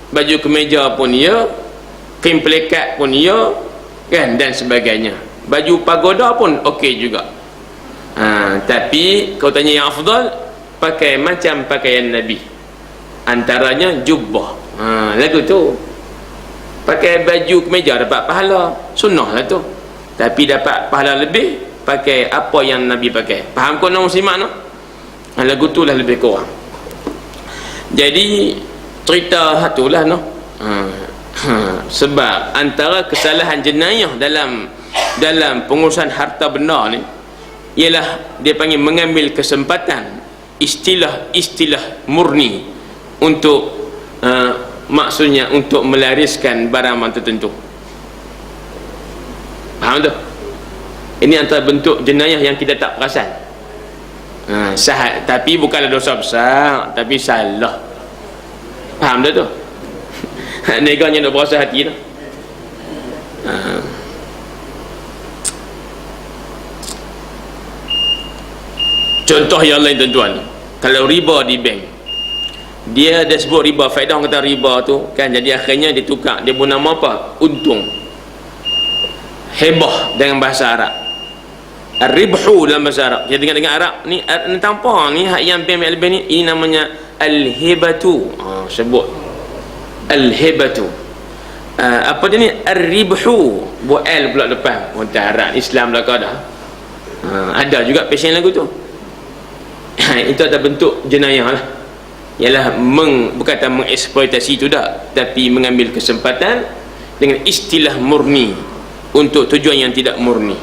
baju kemeja pun ya, kain pelekat pun ya, kan, dan sebagainya. Baju pagoda pun okey juga. Tapi kau tanya yang afdal, pakai macam pakaian Nabi, antaranya jubbah. Lagu tu pakai baju kemeja dapat pahala, sunnah lah tu. Tapi dapat pahala lebih pakai apa yang Nabi pakai. Faham kau nak muslimat no? Lagu tu lah lebih kurang. Jadi cerita hatulah no. Sebab antara kesalahan jenayah dalam pengurusan harta benda ni ialah dia panggil mengambil kesempatan istilah murni untuk maksudnya untuk melariskan barang tertentu. Faham tu? Ini antara bentuk jenayah yang kita tak perasan. Tapi bukanlah dosa besar, tapi salah. Faham tak tu? Neganya nak berasa hati tu. Contoh yang lain tuan-tuan, kalau riba di bank, dia ada sebut riba, faedah orang kata riba tu kan, jadi akhirnya dia tukar, dia pun nama apa? Untung. Hebah dengan bahasa Arab, Ar-ribhu dalam bahasa Arab. Kita dengar Arab ni tanpa ni hak yang bank lebih ni, ini namanya al-hibatu. Sebut al-hibatu. Apa dia ni? Ar-ribhu. Buat L pula depan. Orang Arab Islam lah kau dah. Ada juga passion lagu tu. Itu adalah bentuk jenayah lah. Ialah bukan mengeksploitasi tu dah, tapi mengambil kesempatan dengan istilah murni untuk tujuan yang tidak murni.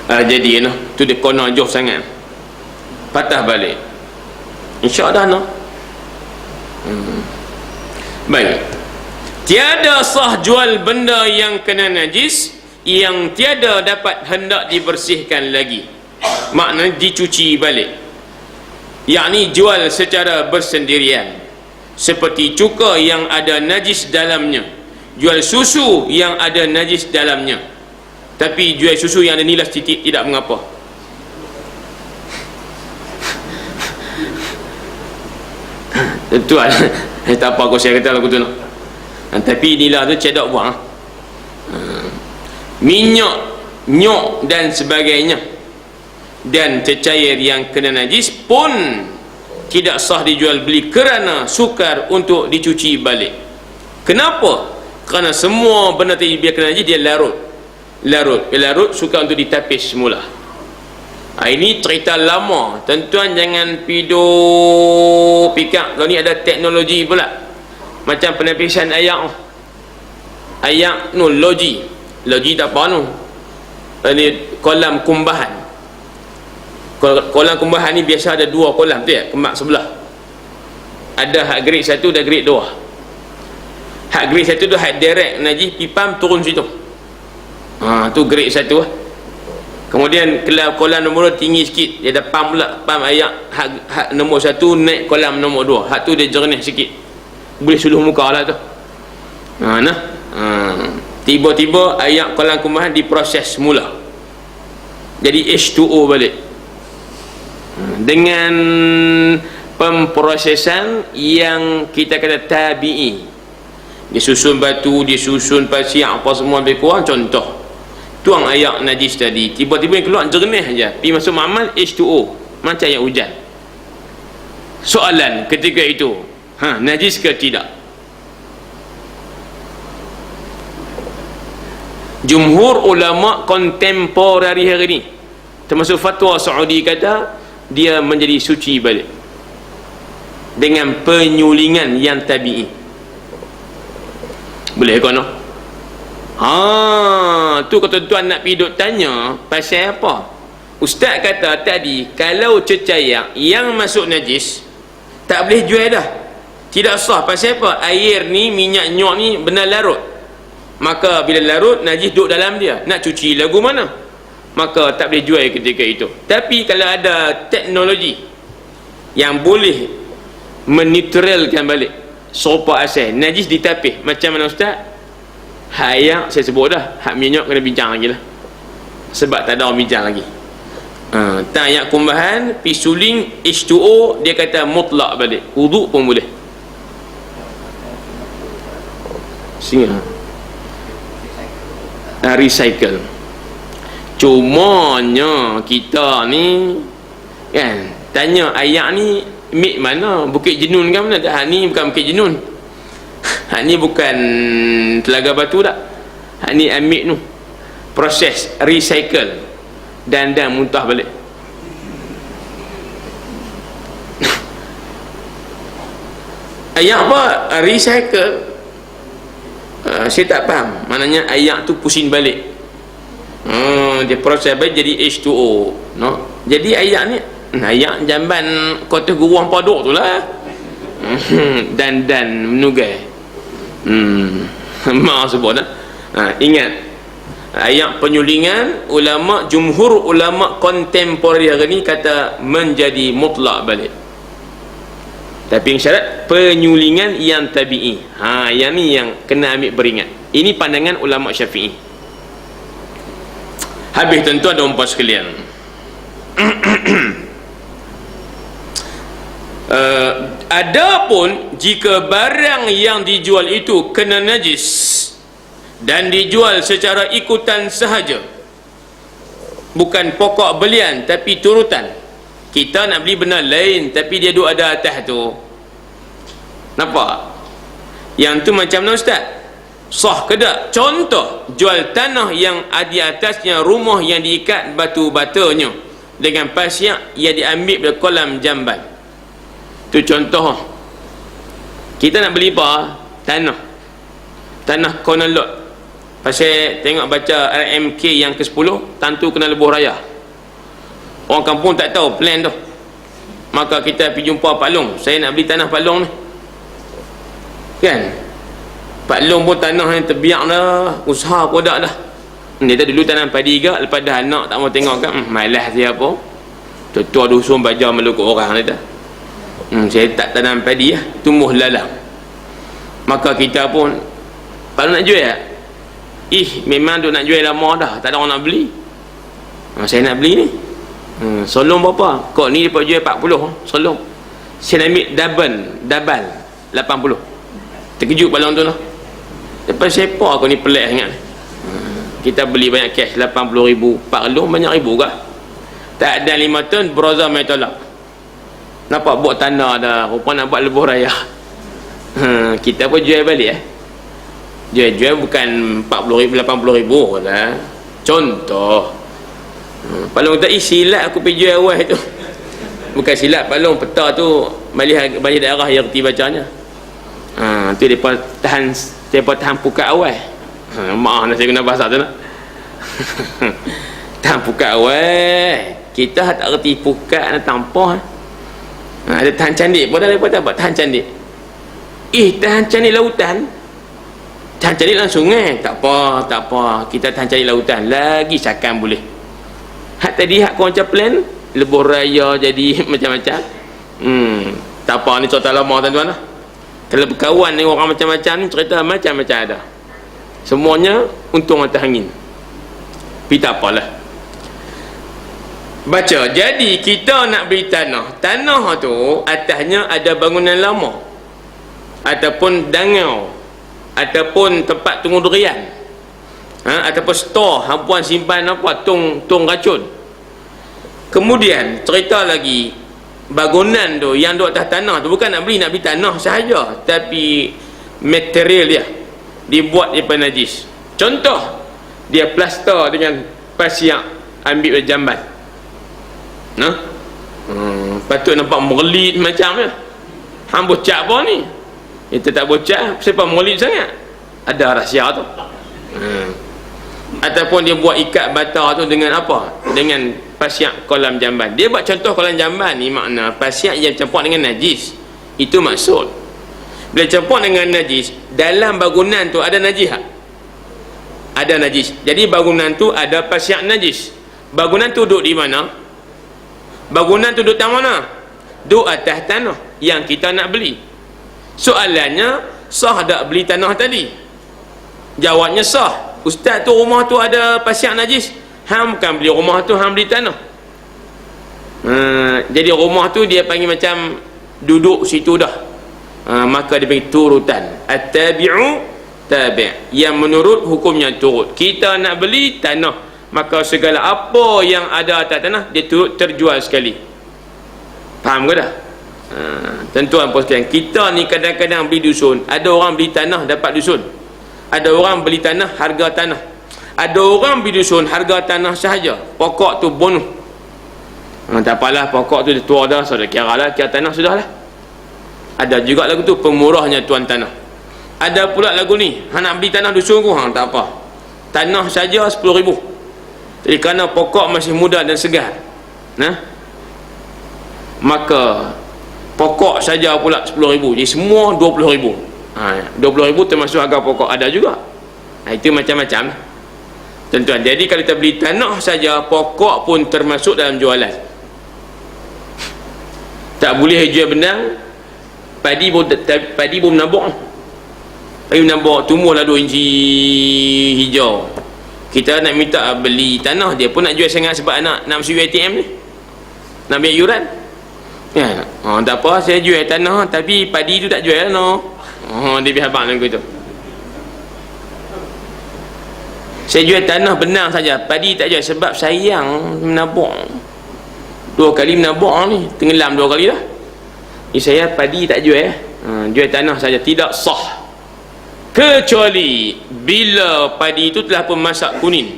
Jadi tu dia kona jauh sangat, patah balik insya-Allah no. Baik, tiada sah jual benda yang kena najis yang tiada dapat hendak dibersihkan lagi, maknanya dicuci balik, yakni jual secara bersendirian, seperti cuka yang ada najis dalamnya, jual susu yang ada najis dalamnya. Tapi jual susu yang ada nilas titik tidak mengapa. Tuan, tak apa aku saya kata lagu tu no. Tapi nilas tu cedok buang. Minyak, nyok dan sebagainya, dan cecair yang kena najis pun tidak sah dijual beli kerana sukar untuk dicuci balik. Kenapa? Kerana semua benda tadi biar kena najis dia larut sukar untuk ditapis semula. Ini cerita lama tuan-tuan, jangan pikir kalau ni ada teknologi pula macam penapisan ayak logi tak apa nu, ini kolam kumbahan. Kolam kumbahan ni biasa ada 2 kolam tu ya, kemak sebelah. Ada hak grade 1 dan grade 2. Hak grade 1 tu hak direct najis pipam turun situ. Tu grade 1 lah. Kemudian kolam nombor 2 tinggi sikit, dia ada pam pula, pam ayak hak nombor 1 naik kolam nombor 2. Hak tu dia jernih sikit, boleh suluh muka lah tu. Tiba-tiba ayak kolam kumbahan diproses semula jadi H2O balik dengan pemprosesan yang kita kata tabi'i. Disusun batu, disusun pasir, apa semua lebih kurang. Contoh, tuang ayak najis tadi, tiba-tiba yang keluar jernih aja, pergi masuk mamal H2O macam air hujan. Soalan ketika itu, najis ke tidak? Jumhur ulama kontemporari hari ini, termasuk fatwa Saudi, kata dia menjadi suci balik dengan penyulingan yang tabi'i. Boleh ke no? Tu kalau tuan nak pergi duk tanya pasal apa, Ustaz kata tadi, kalau cecair yang masuk najis tak boleh jual dah, tidak sah. Pasal apa? Air ni, minyak nyok ni benar larut, maka bila larut najis duduk dalam dia, nak cuci lagu mana? Maka tak boleh jual ketika itu. Tapi kalau ada teknologi yang boleh menetralkan balik serupa asal, najis ditapis, macam mana Ustaz? Hak air saya sebut dah, hak minyak kena bincang lagi lah, sebab tak ada orang bincang lagi. Tak ayak kumbahan, pisuling, H2O, dia kata mutlak balik, wuduk pun boleh. Singa recycle. Cumanya kita ni kan tanya ayak ni mik mana, Bukit Jenun kan mana? Hak ni bukan Bukit Jenun, hak ni bukan Telaga Batu tak, hak ni ambil tu proses recycle dan muntah balik. Ayak apa? Recycle. Saya tak faham maknanya ayak tu pusing balik. Dia proses balik jadi H2O, no? Jadi ayak ni ayak jamban kota guruang paduk tu lah. dan menugai. Maaf sebut dah. Ingat, ayat penyulingan ulama, jumhur ulama kontemporer hari ni kata menjadi mutlak balik. Tapi yang syarat penyulingan yang tabi'i. Yang ni yang kena ambil beringat. Ini pandangan ulama Syafi'i. Habis tuan-tuan dan puan sekalian. Adapun jika barang yang dijual itu kena najis dan dijual secara ikutan sahaja, bukan pokok belian tapi turutan, kita nak beli benda lain tapi dia duk ada atas tu, nampak? Yang tu macam mana Ustaz? Sah ke tak? Contoh, jual tanah yang di atasnya rumah yang diikat batu batanya dengan pasir yang diambil dari kolam jamban. Tu contoh. Kita nak beli apa? Tanah corner lot. Pasal tengok baca RMK yang ke-10, tentu kena lebuh raya. Orang kampung tak tahu plan tu. Maka kita pergi jumpa Pak Long. Saya nak beli tanah Pak Long ni. Kan? Pak Long pun tanah yang terbiak dah, usaha pun dah. Dia tak dulu tanam padi ke, lepas dah anak tak mau tengok kan, malas dia apa. Tua dusun bajar melukuk orang dia dah. Saya tak tanam padi lah, tumbuh lalang. Maka kita pun, Pak Long nak jual tak? Memang tu nak jual lama dah, tak ada orang nak beli. Saya nak beli ni. Solong berapa? Kok ni dapat jual 40 solong. Saya nak ambil double 80. Terkejut Pak Long tu lah. Lepas sepak aku ni pelik sangat. Kita beli banyak cash 80,000, Pak Long banyak ribu kah? Tak ada 5 ton beroza main tolak. Nampak buat tanah dah, rupa nak buat lebuh raya. Kita pun jual balik jual bukan 40,000 80,000 lah. Contoh. Pak Long kata, silap aku pergi jual awal tu. Bukan silap Pak Long, peta tu balik daerah yang reti bacanya. Tu depa tahan pukat awal. Maaf nak saya guna bahasa tu nak. Tahan pukat awal. Kita tak reti pukat nak tampah. Ada tahan candik pun dah lepas dapat tahan candik. Tahan candik lautan. Tahan candik dalam sungai. Tak apa. Kita tahan candik lautan. Lagi cakan boleh. Hak tadi hak kau macam plan lebuh raya jadi macam-macam. Tak apa, ni cerita lama tuan-tuan lah. Kalau berkawan ni orang macam-macam ni, cerita macam-macam ada. Semuanya untung atas angin. Tapi tak apalah. Baca, jadi kita nak beli tanah tu atasnya ada bangunan lama, ataupun dangau, ataupun tempat tunggu durian, ataupun store hampuan simpan apa, tong racun. Kemudian cerita lagi, bangunan tu yang duduk atas tanah tu bukan nak beli tanah sahaja, tapi material dia dibuat daripada najis. Contoh, dia plaster dengan pasir ambil dari jamban. Patut nampak merelit macam ni. Hang bocak apa ni? Kita tak bocak, siapa merelit sangat? Ada rahsia tu. Ataupun dia buat ikat bata tu dengan apa? Dengan pasiak kolam jamban. Dia buat contoh kolam jamban ni makna pasiak yang campur dengan najis. Itu maksud. Bila campur dengan najis, dalam bangunan tu ada najis tak? Ada najis. Jadi bangunan tu ada pasiak najis. Bangunan tu duduk di mana? Bangunan tu duduk di mana? Duduk atas tanah yang kita nak beli. Soalannya, sah tak beli tanah tadi? Jawabnya sah. Ustaz tu rumah tu ada pasiak najis. Hang bukan beli rumah tu, hang beli tanah. Jadi rumah tu dia panggil macam duduk situ dah. Maka dia panggil turutan. At-tabi'u tabi'. Yang menurut hukumnya turut. Kita nak beli tanah, maka segala apa yang ada atas tanah dia turut terjual sekali. Faham ke dah? Tuan-tuan puan sekalian, kita ni kadang-kadang beli dusun. Ada orang beli tanah dapat dusun. Ada orang beli tanah harga tanah. Ada orang beli dusun harga tanah sahaja, pokok tu bonus. Tak apalah, pokok tu dia tua dah, sudah kira lah, kira tanah sudah lah. Ada juga lagu tu pemurahnya tuan tanah. Ada pula lagu ni, hang nak beli tanah dusun ku, tak apa, tanah saja 10,000. Jadi kerana pokok masih muda dan segar, maka pokok saja pula 10,000. Jadi semua 20,000. 20,000 termasuk harga pokok. Ada juga. Itu macam-macam. Tuan-tuan, jadi kalau kita beli tanah saja, pokok pun termasuk dalam jualan. Tak boleh jual benang. Padi pun menabuk. Padi menabuk, tumbuhlah 2 inci hijau. Kita nak minta beli tanah, dia pun nak jual sangat sebab nak masuk ATM ni, nak ambil yuran. Tak apa, saya jual tanah tapi padi tu tak jual no. Dia biar abang lagu tu. Saya jual tanah benang saja, padi tak jual sebab sayang menabuk. 2 kali menabuk ni, tenggelam 2 kali dah. Ni saya padi tak jual, jual tanah saja. Tidak sah. Kecuali bila padi itu telah pun masak kuning.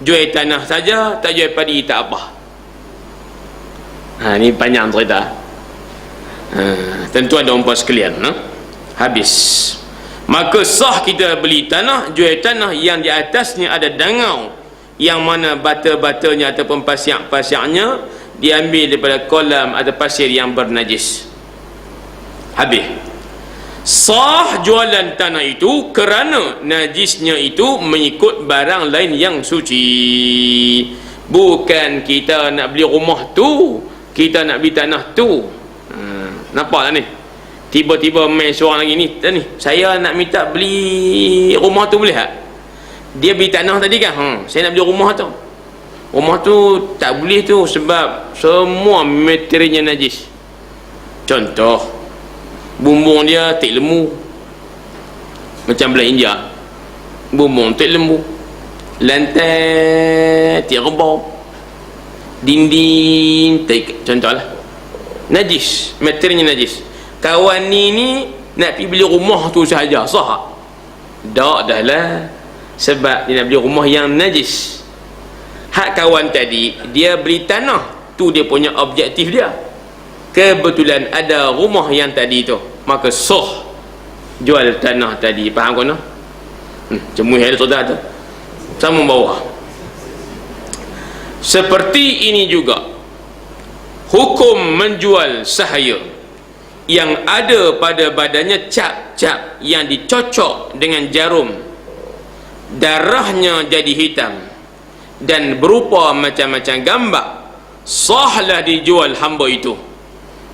Jual tanah saja, tak jual padi tak apa. Ni panjang cerita. Tuan-tuan dan puan sekalian, habis. Maka sah kita beli tanah, jual tanah yang di atasnya ada dangau, yang mana bata-batanya ataupun pasiak-pasiaknya diambil daripada kolam atau pasir yang bernajis. Habis. Sah jualan tanah itu kerana najisnya itu mengikut barang lain yang suci. Bukan kita nak beli rumah tu, kita nak beli tanah tu. Nampak tak ni? Tiba-tiba main seorang lagi ni, saya nak minta beli rumah tu, boleh tak? Dia beli tanah tadi kan, saya nak beli rumah tu. Rumah tu tak boleh tu sebab semua materialnya najis. Contoh, bumbung dia tik lembu, macam belah India, bumbung tik lembu, lantai tik rebau, dinding tik, contohlah najis, materialnya najis. Kawan ni nak pergi beli rumah tu sahaja, sah tak? Dah lah, sebab dia nak beli rumah yang najis. Hak kawan tadi, dia beli tanah tu, dia punya objektif dia. Kebetulan ada rumah yang tadi tu, maka sah jual tanah tadi. Faham kau no? Cemui hal saudara tu sama bawah. Seperti ini juga hukum menjual sahaya yang ada pada badannya cap-cap yang dicocok dengan jarum, darahnya jadi hitam dan berupa macam-macam gambar, sahlah dijual hamba itu,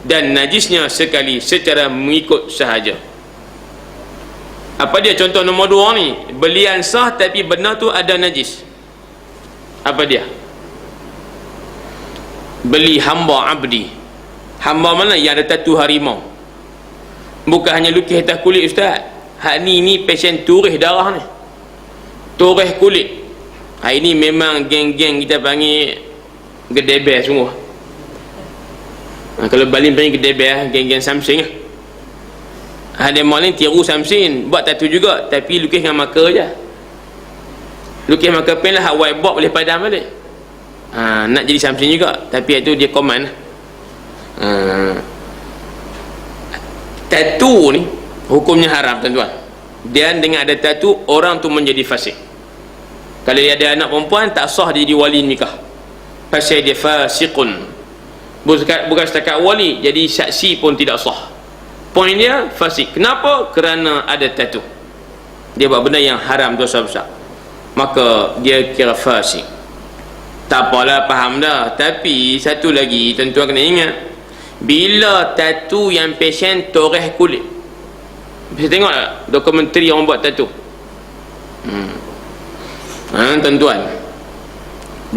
dan najisnya sekali secara mengikut sahaja. Apa dia contoh nombor 2 ni? Belian sah tapi benda tu ada najis. Apa dia? Beli hamba abdi. Hamba mana yang ada tatu harimau. Bukan hanya lukis atas kulit ustaz. Hak ni pasien turih darah ni, turih kulit. Ini memang geng-geng kita panggil gedeber semua. Kalau Bali panggil gedeber, geng-geng Samsing. Ada maling tiru Samsing, buat tatu juga tapi lukis dengan marker je. Lukis marker pen lah, hak whiteboard boleh padam balik. Nak jadi Samsing juga tapi itu dia command. Tatu ni hukumnya haram tuan-tuan. Dan dengan ada tatu, orang tu menjadi fasik. Kalau dia ada anak perempuan, tak sah dia jadi wali nikah. pasal dia fasiqun, bukan setakat wali, jadi saksi pun tidak sah. Poin dia fasik. Kenapa? Kerana ada tattoo, dia buat benda yang haram, dosa besar, maka dia kira fasik. Tak apalah, faham dah. Tapi satu lagi tuan-tuan kena ingat, bila tattoo yang pasien toreh kulit, bisa tengok tak dokumentari orang buat tattoo? Tuan-tuan,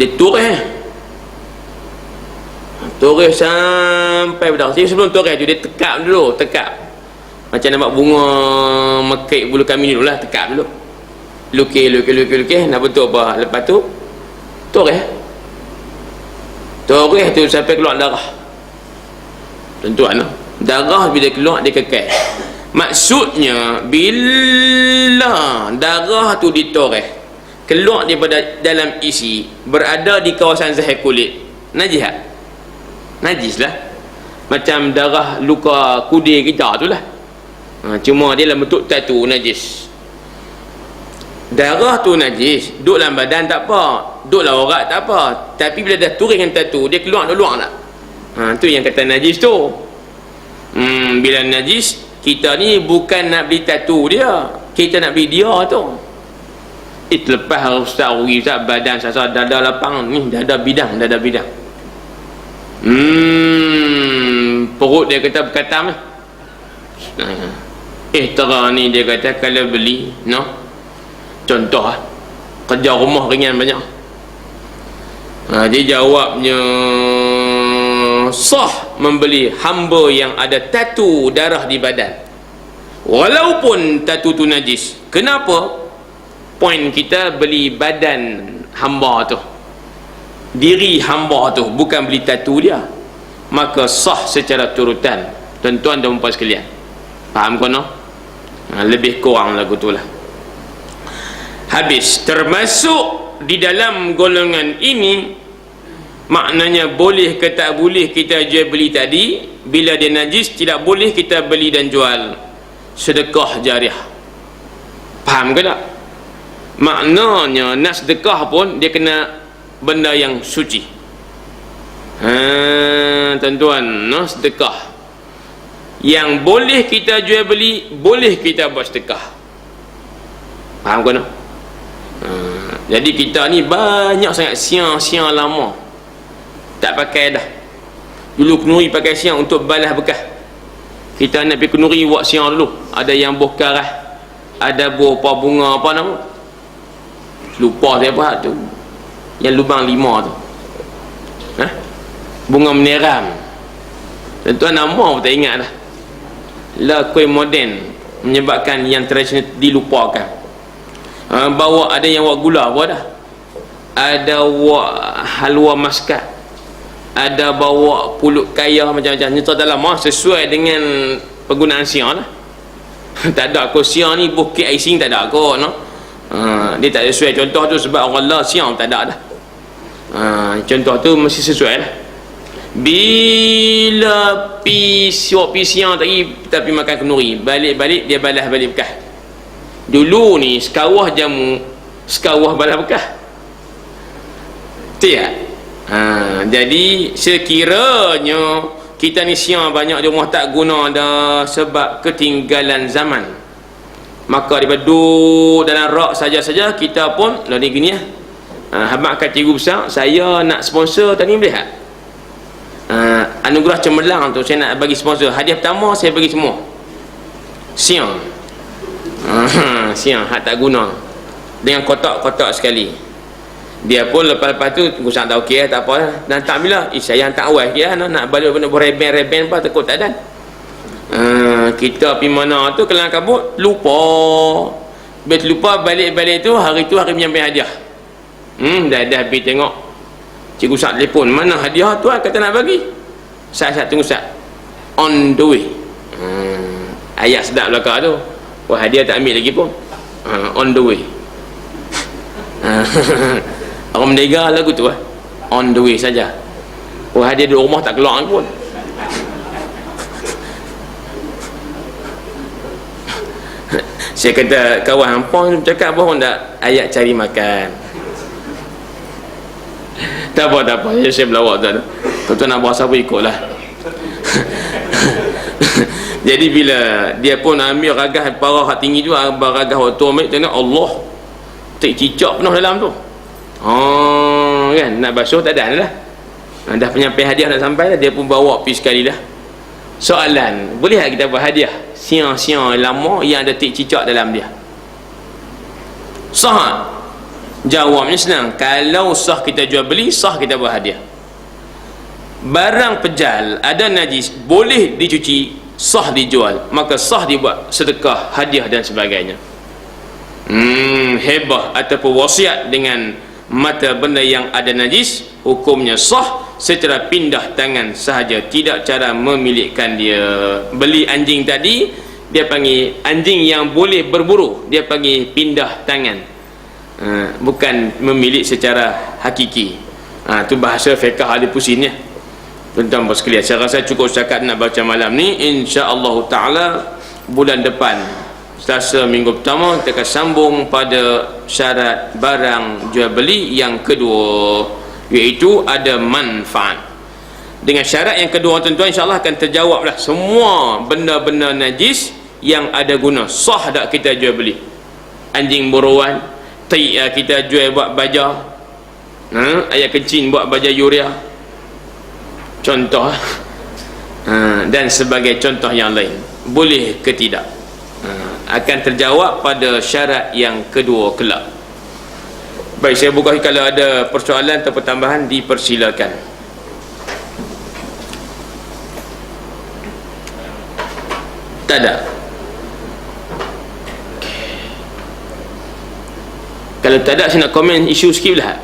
dia toreh sampai bedak. Jadi sebelum toreh tu dia tekap dulu, macam nampak bunga mekik bulu kambing dulu lah, tekap dulu, lukis, nak bentuk apa, lepas tu toreh tu sampai keluar darah. Tuan-tuan, darah bila keluar dia kekal. Maksudnya bila darah tu ditoreh, keluar daripada dalam isi, berada di kawasan zahir kulit, najis tak? Najis lah. Macam darah luka kudir kita tu lah. Cuma dia dalam bentuk tattoo, najis. Darah tu najis, duduk dalam badan tak apa, duduk dalam aurat tak apa. Tapi bila dah turing dengan tattoo, dia keluar tak? Tu yang kata najis tu. Bila najis, kita ni bukan nak beli tattoo dia, kita nak beli dia tu. Lepas ustaz rugi, ustaz badan saya dada lapang ni, dada bidang. Perut dia kata berkatam. Tera ni dia kata kalau beli, contoh kerja rumah ringan banyak. Dia jawabnya sah membeli hamba yang ada tattoo darah di badan, walaupun tattoo tu najis. Kenapa? Poin kita beli badan hamba tu, diri hamba tu, bukan beli tattoo dia. Maka sah secara turutan. Tuan-tuan dan puan sekalian, faham kono? Lebih kurang lagu tu lah. Habis. Termasuk di dalam golongan ini, maknanya boleh ke tak boleh kita jual beli tadi. Bila dia najis, tidak boleh kita beli dan jual. Sedekah jariah. Faham ke tak? Maknanya nak sedekah pun dia kena benda yang suci. Tuan-tuan, sedekah yang boleh kita jual beli, boleh kita buat sedekah. Faham ke tak? Jadi kita ni banyak sangat siang lama tak pakai dah. Dulu kenuri pakai siang untuk balas bekas. Kita nak pergi kenuri buat siang dulu, ada yang buah karah, ada buah apa bunga apa nama, lupa saya apa tu, yang lubang 5 tu, bunga meneram. Tuan-tuan nama pun tak ingat dah. Lah kuih moden menyebabkan yang tradisional dilupakan. Bawa ada yang buat gula buat dah, ada buat halwa maskat, ada bawa pulut kaya macam-macam. Nyata dalam sesuai dengan penggunaan siang lah. Tak ada aku siang ni bukit icing, tak ada aku dia tak sesuai. Contoh tu sebab orang lah siang tak ada dah. Contoh tu mesti sesuai lah. Bila siap siang tadi kita pergi makan kenduri, balik dia balas balik bekas. Dulu ni sekawah jamu, sekawah balas bekas. Tiap. Jadi sekiranya kita ni siang banyak di rumah tak guna dah sebab ketinggalan zaman, maka daripada duduk dalam rak saja-saja kita pun lah ni gini lah. Habaq kata cikgu besar, saya nak sponsor tadi boleh tak? Anugerah cemerlang tu saya nak bagi sponsor. Hadiah pertama saya bagi semua siang. Siang hak tak guna, dengan kotak-kotak sekali. Dia pun lepas-lepas tu gusang tak okey, tak apa lah. Dan tak bila saya hantar awal dia nak balik nak reben apa takut tak ada. Kita pergi mana tu kelang kabut, lupa. Bila lupa balik tu hari menyampaikan hadiah. Dah pergi tengok cikgu Ustaz telefon, mana hadiah tu kata nak bagi. Saya tunggu Ustaz, on the way. Ayat sedap belakang tu. Wah, hadiah tak ambil lagi pun. On the way. Orang mendega lagu tu on the way saja. Wah, hadiah duduk rumah tak keluar pun. Saya kata kawan hampa cakap bohong tak, ayat cari makan. Tak apa, tak apa. Ya, saya belawak tuan. Tuan nak bahasa apa ikutlah. Jadi bila dia pun ambil ragah parah hak tinggi tu, ragah waktu ambil tengok Allah tak cicak penuh dalam tu. Kan nak basuh tak ada lah. Dah penyampai hadiah nak sampai dah, dia pun bawa pergi sekali dah. Soalan, boleh tak kita buat hadiah siang-siang lama yang ada tik cicak dalam dia? Sah? Jawabnya senang. Kalau sah kita jual beli, sah kita buat hadiah. Barang pejal ada najis boleh dicuci, sah dijual, maka sah dibuat sedekah, hadiah dan sebagainya. Hebah ataupun wasiat dengan mata benda yang ada najis, hukumnya sah secara pindah tangan sahaja, tidak cara memilikkan dia. Beli anjing tadi, dia panggil anjing yang boleh berburu, dia panggil pindah tangan, bukan memilik secara hakiki. Tu bahasa fiqh ahli pusin ya. Tuan-tuan sekalian, saya rasa cukup setakat nak baca malam ni. InsyaAllah ta'ala bulan depan, Selasa minggu pertama, kita akan sambung pada syarat barang jual beli yang kedua, iaitu ada manfaat. Dengan syarat yang kedua tuan-tuan, insyaAllah akan terjawablah semua benda-benda najis yang ada guna. Sah tak kita jual beli? Anjing buruan, tai kita jual buat baja, ayat kencing buat baja yuria, contoh, dan sebagai contoh yang lain, boleh ke tidak? Akan terjawab pada syarat yang kedua kelak. Baik, saya buka kalau ada persoalan atau pertambahan dipersilakan. Tak ada. Kalau tak ada, saya nak komen isu sikit lah.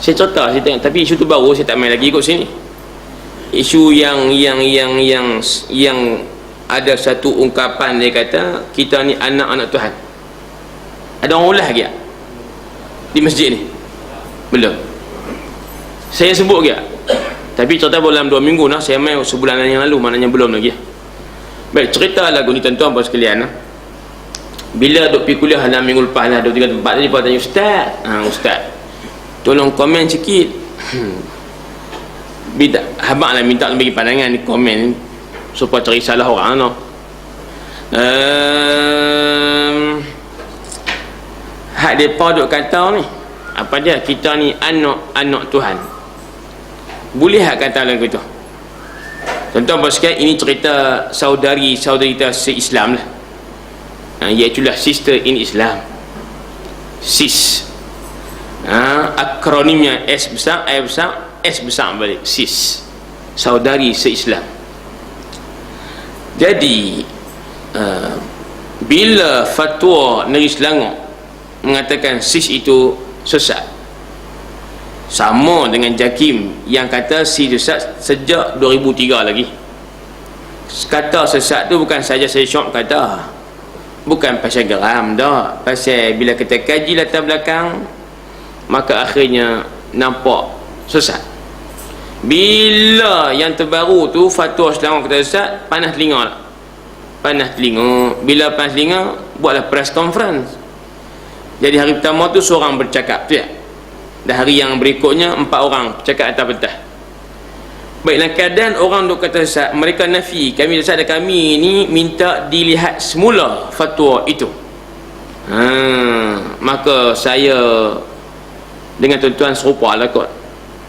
Saya cerita, saya tengok, tapi isu tu baru, saya tak main lagi ikut sini. Isu yang ada satu ungkapan, dia kata kita ni anak-anak Tuhan. Ada orang ulas lagi tak? Di masjid ni? Belum. Saya sebut lagi tak? Tapi cerita dalam 2 minggu nah, saya main sebulan yang lalu, maknanya belum lagi. Baik, cerita lagu ni tuan-tuan apa sekalian. Bila duk pergi kuliah dalam minggu lepas lah, 2-3 tempat tadi, tanya ustaz, ustaz, tolong komen sikit. Habang lah minta bagi pandangan ni, komen supaya cari salah orang no. Hak depa duk kata ni, apa dia, kita ni anak Tuhan. Boleh hak kata lagu tu? Tuan-tuan sekalian, ini cerita saudari kita se-Islam lah, iaitulah sister in Islam, sis. Akronimnya S besar, A besar, S besar balik, sis, saudari se-Islam. Jadi bila fatwa Negeri Selangor mengatakan sis itu sesat, sama dengan JAKIM yang kata sis sesat sejak 2003 lagi. Kata sesat tu bukan saja saya syok kata, bukan pasal geram dah, pasal bila kita kaji latar belakang, maka akhirnya nampak sesat. Bila yang terbaru tu fatwa Selangor kata sesat, panas telinga lah. Panas telinga. Bila panas telinga, buatlah press conference. Jadi hari pertama tu seorang bercakap tu ya, dan hari yang berikutnya 4 orang bercakap atas pentah. Baik, dalam keadaan orang duk kata sesat, mereka nafi, kami sesat, dan kami ni minta dilihat semula fatwa itu. Maka saya dengan tuan-tuan serupa lah kot.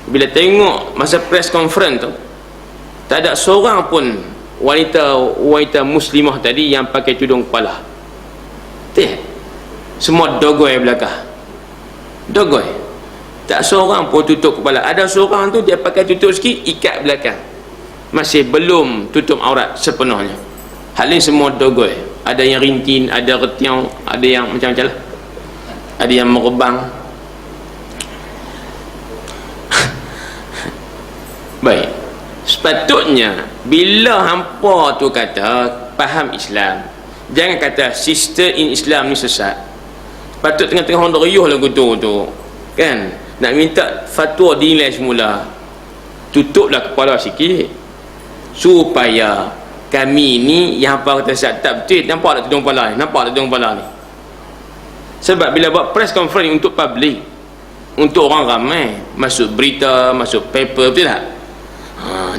Bila tengok masa press conference tu, tak ada seorang pun wanita muslimah tadi yang pakai tudung kepala. Semua dogoi belakang, dogoi, tak seorang pun tutup kepala. Ada seorang tu dia pakai tutup sikit, ikat belakang, masih belum tutup aurat sepenuhnya. Hal ini semua dogoi. Ada yang rintin, ada retiang, ada yang macam-macam lah, ada yang merebang. Baik, sepatutnya bila hampa tu kata faham Islam, jangan kata sister in Islam ni sesat. Patut tengah-tengah orang riuh lagu tu kan, nak minta fatwa dinilai semula. Tutuplah kepala sikit supaya kami ni yang hampa kata sesat tak betul. Nampak tak tudung kepala ni? Nampak tak tudung kepala ni? Sebab bila buat press conference untuk public, untuk orang ramai, masuk berita, masuk paper, betul tak?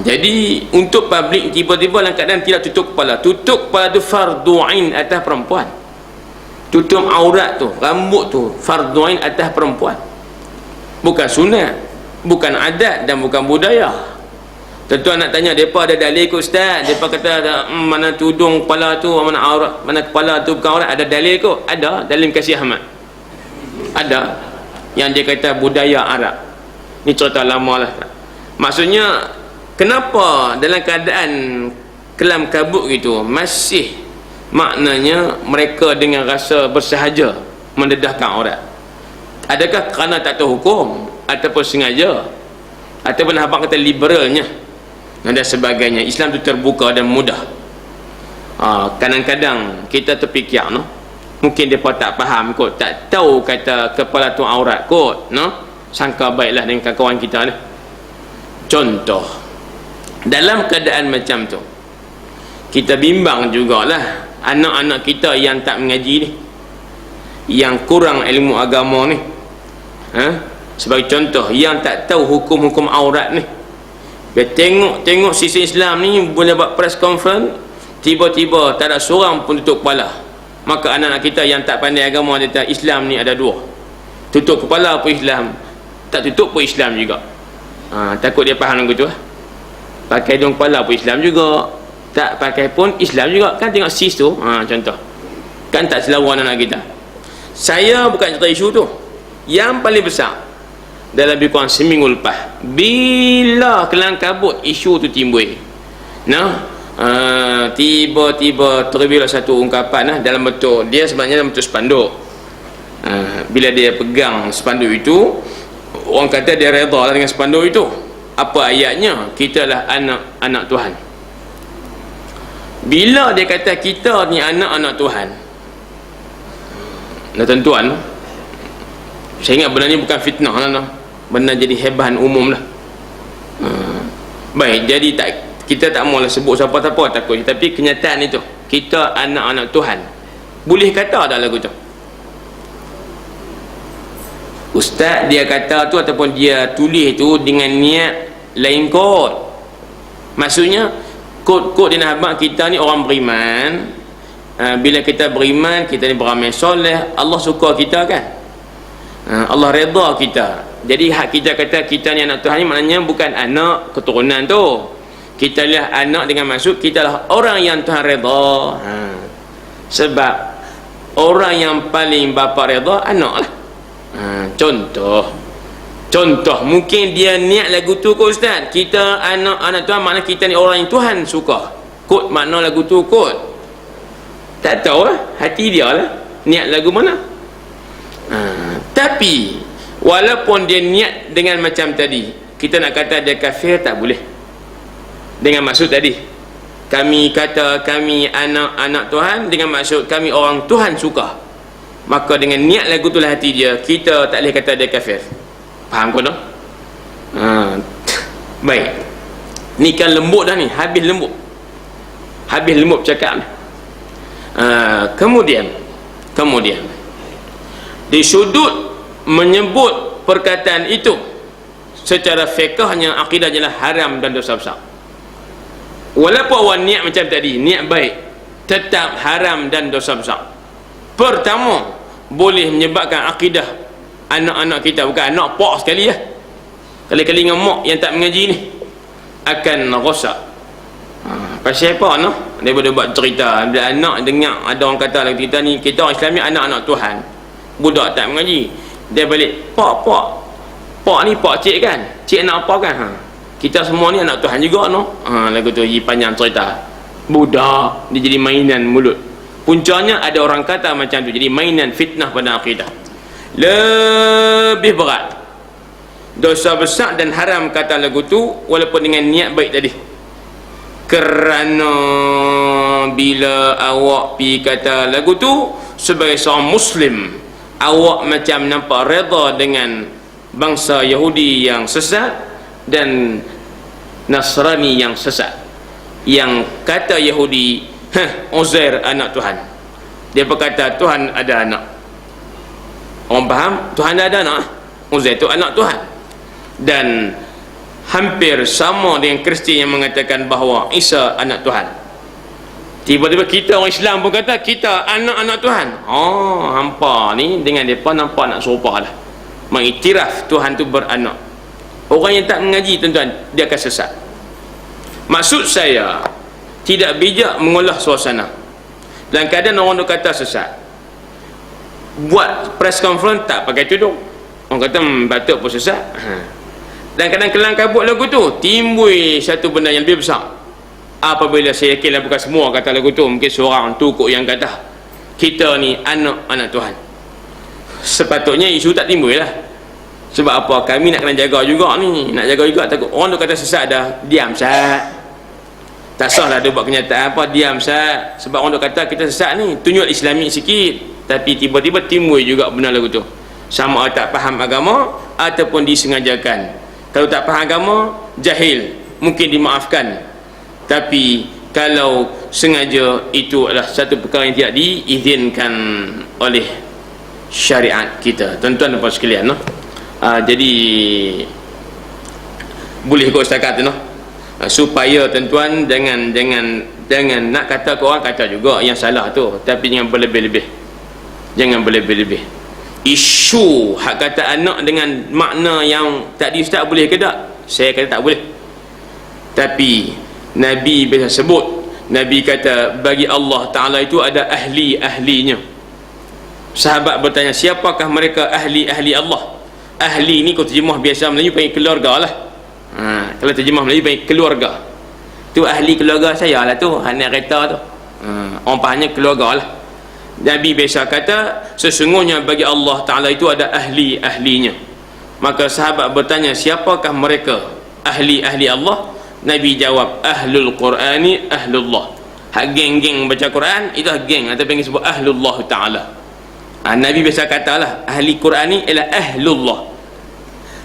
Jadi untuk publik tiba-tiba dalam keadaan tidak tutup kepala. Tutup kepala tu fardu ain atas perempuan. Tutup aurat tu, rambut tu fardu ain atas perempuan. Bukan sunat, bukan adat dan bukan budaya. Tentu nak tanya depa ada dalil ke ustaz? Depa kata mana tudung kepala tu, mana aurat, mana kepala tu bukan aurat, ada dalil ke? Ada, dalil Kasih Ahmad. Ada yang dia kata budaya Arab. Ni cerita lama lah. Maksudnya kenapa dalam keadaan kelam kabut gitu masih maknanya mereka dengan rasa bersahaja mendedahkan aurat? Adakah kerana tak tahu hukum ataupun sengaja ataupun apa kata liberalnya dan sebagainya? Islam tu terbuka dan mudah. Kadang-kadang kita terfikir mungkin mereka tak faham kot, tak tahu kata kepala tu aurat kot, sangka baiklah dengan kawan kita ni. Contoh dalam keadaan macam tu kita bimbang jugalah anak-anak kita yang tak mengaji ni, yang kurang ilmu agama ni, sebagai contoh yang tak tahu hukum-hukum aurat ni. Dia tengok sisi Islam ni boleh buat press conference, tiba-tiba tak ada seorang pun tutup kepala. Maka anak-anak kita yang tak pandai agama dia kata Islam ni ada dua, tutup kepala pun Islam, tak tutup pun Islam juga. Takut dia faham lagu tu. Pakai hidung kepala pun Islam juga, tak pakai pun Islam juga. Kan tengok sis tu, contoh kan tak selawa anak-anak kita. Saya bukan cerita isu tu. Yang paling besar dalam lebih kurang seminggu lepas, bila kelang kabut isu tu timbul, tiba-tiba terbilang satu ungkapan dalam bentuk, dia sebenarnya dalam bentuk spanduk. Bila dia pegang spanduk itu, orang kata dia redha lah dengan spanduk itu. Apa ayatnya? Kita lah anak-anak Tuhan. Bila dia kata kita ni anak-anak Tuhan, tuan-tuan, saya ingat benda ni bukan fitnah lah, benda jadi hebahan umum lah. Baik, jadi kita tak maulah sebut siapa-siapa takut, tapi kenyataan itu kita anak-anak Tuhan. Boleh kata tak lagu tu? Ustaz dia kata tu ataupun dia tulis tu dengan niat lain kot. Maksudnya kod dia nak habaq kita ni orang beriman. Bila kita beriman, kita ni beramal soleh, Allah suka kita kan, Allah redha kita. Jadi hak kita kata kita ni anak Tuhan ni maknanya bukan anak keturunan tu. Kita lah anak dengan maksud kita lah orang yang Tuhan redha. Sebab orang yang paling bapa redha anak lah. Contoh mungkin dia niat lagu tu kot ustaz, kita anak-anak Tuhan makna kita ni orang yang Tuhan suka. Kot makna lagu tu kot, tak tahu lah, hati dia lah niat lagu mana. Tapi walaupun dia niat dengan macam tadi, kita nak kata dia kafir tak boleh. Dengan maksud tadi, kami kata kami anak-anak Tuhan dengan maksud kami orang Tuhan suka, maka dengan niat lagu tu lah hati dia, kita tak boleh kata dia kafir. Faham kau tak? Baik, ni kan lembut dah ni, habis lembut cakap ni. Kemudian di sudut menyebut perkataan itu secara fiqhnya, akidahnya lah haram dan dosa besar. Walaupun awak niat macam tadi, niat baik, tetap haram dan dosa besar. Pertama, boleh menyebabkan akidah anak-anak kita, bukan anak pak sekali ya, kali-kali dengan mak yang tak mengaji ni akan rosak. Pasal apa dia boleh buat cerita bila anak dengar ada orang kata lagi kita ni, kita orang Islam ni anak-anak Tuhan, budak tak mengaji, dia balik pak ni pak cik kan, cik anak apa kan, kita semua ni anak Tuhan juga lagu tu panjang cerita. Budak dia jadi mainan mulut. Puncanya ada orang kata macam tu, jadi mainan fitnah pada akidah. Lebih berat, dosa besar dan haram kata lagu tu walaupun dengan niat baik tadi. Kerana bila awak pi kata lagu tu sebagai seorang Muslim, awak macam nampak redha dengan bangsa Yahudi yang sesat dan Nasrani yang sesat, yang kata Yahudi Uzair anak Tuhan. Dia berkata Tuhan ada anak. Orang faham? Tuhan ada anak. Uzair itu anak Tuhan. Dan hampir sama dengan Kristian yang mengatakan bahawa Isa anak Tuhan. Tiba-tiba kita orang Islam pun kata kita anak-anak Tuhan. Hampa ni dengan mereka nampak nak serupa lah, mengiktiraf Tuhan tu beranak. Orang yang tak mengaji tuan-tuan, dia akan sesat. Maksud saya, tidak bijak mengolah suasana. Dalam keadaan orang tu kata sesat, buat press conference tak pakai tudung. Orang kata batuk pun sesat. Dan kadang kelang kabut lagu tu, timbul satu benda yang lebih besar. Apabila saya yakinlah bukan semua kata lagu tu, mungkin seorang tu kok yang kata kita ni anak-anak Tuhan. Sepatutnya isu tak timbul lah. Sebab apa? Kami nak kena jaga juga ni, nak jaga juga. Takut orang tu kata sesat dah, diam sat. Tak sah lah dia buat kenyataan apa, diam sat. Sebab orang tu kata kita sesat ni, tunjuk Islami sikit. Tapi tiba-tiba timbul juga benar lagu tu. Sama ada tak faham agama ataupun disengajakan. Kalau tak faham agama, jahil, mungkin dimaafkan. Tapi kalau sengaja, itu adalah satu perkara yang tidak diizinkan oleh syariat kita. Tuan-tuan dan puan sekalian, no? Jadi boleh ikut setakat tu, no? Supaya tuan-tuan jangan nak kata ke orang, kata juga yang salah tu, tapi jangan berlebih-lebih. Jangan berlebih-lebih. Isu hak kata anak dengan makna yang tak diustaz boleh ke tak? Saya kata tak boleh. Tapi Nabi biasa sebut, Nabi kata bagi Allah Ta'ala itu ada ahli-ahlinya. Sahabat bertanya, siapakah mereka ahli-ahli Allah? Ahli ni kalau terjemah biasa Melayu panggil keluarga lah. Kalau terjemah Melayu panggil keluarga. Tu ahli keluarga saya lah tu, anak kereta tu. Orang fahamnya keluarga lah. Nabi biasa kata sesungguhnya bagi Allah Ta'ala itu ada ahli-ahlinya. Maka sahabat bertanya, siapakah mereka ahli-ahli Allah? Nabi jawab, ahlul Qur'ani ahlullah. Hak geng-geng baca Quran itu geng, atau panggil sebut ahlullah Ta'ala. Nabi biasa katalah ahli Quran ni ialah ahlullah.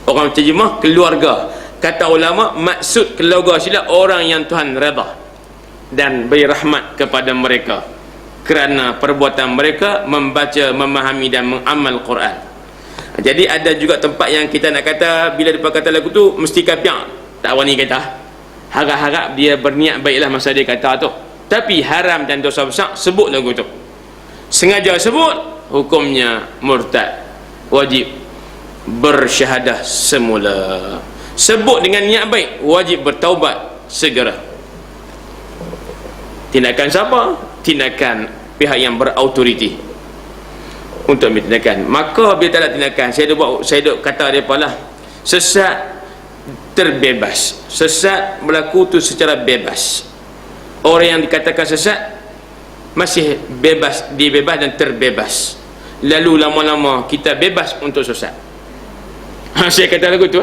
Orang terjemah keluarga. Kata ulama, maksud keluarga sila orang yang Tuhan redha dan beri rahmat kepada mereka kerana perbuatan mereka membaca, memahami dan mengamal Quran. Jadi ada juga tempat yang kita nak kata bila dia kata lagu tu mesti kapiak, tak wani kata. Harap-harap dia berniat baiklah masa dia kata tu. Tapi haram dan dosa besar sebut lagu tu. Sengaja sebut, hukumnya murtad, wajib bersyahadah semula. Sebut dengan niat baik, wajib bertaubat segera. Tindakan siapa? Tindakan pihak yang berautoriti untuk ambil tindakan. Maka bila tak ada tindakan, saya duk kata dia lah, sesat terbebas. Sesat berlaku tu secara bebas. Orang yang dikatakan sesat masih bebas, dibebas dan terbebas. Lalu lama-lama kita bebas untuk sesat. Saya kata lagu tu,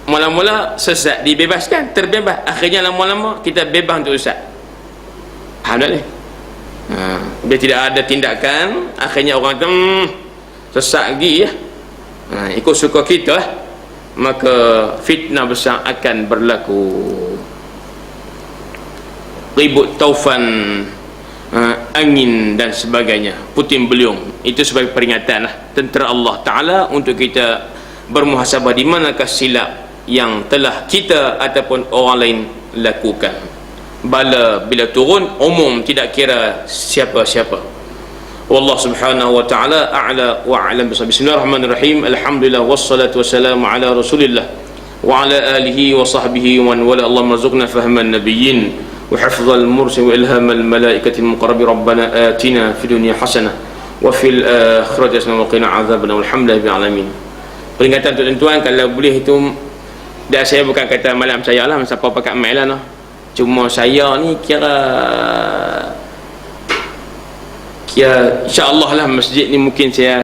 mula-mula sesat dibebaskan, terbebas, akhirnya lama-lama kita bebas untuk sesat. Faham tak ni? Bila tidak ada tindakan, akhirnya orang tu sesat lagi ya. Ikut suka kita, maka fitnah besar akan berlaku. Ribut taufan, angin dan sebagainya, puting beliung. Itu sebagai peringatan lah tentera Allah Ta'ala untuk kita bermuhasabah di manakah silap yang telah kita ataupun orang lain lakukan. Bala bila turun umum, tidak kira siapa-siapa. Wallah subhanahu wa ta'ala a'la wa a'lam. Bismillahirrahmanirrahim. Alhamdulillah wassalatu wassalamu ala rasulillah wa ala alihi wa sahbihi wa man wala. Allahumma rzuqna fahman nabiyyin wa hifdzal mursil wa ilhamal malaikati muqarrabin. Rabbana atina fid dunya hasanah wa fil akhirati hasanah wa qina adzabannar. Alhamdulillahi alamin. Peringatan untuk tuan-tuan, kalau boleh itu, dan saya bukan kata malam saya lah, siapa pakai mic lah, no. Cuma saya ni kira insya-Allah lah masjid ni mungkin saya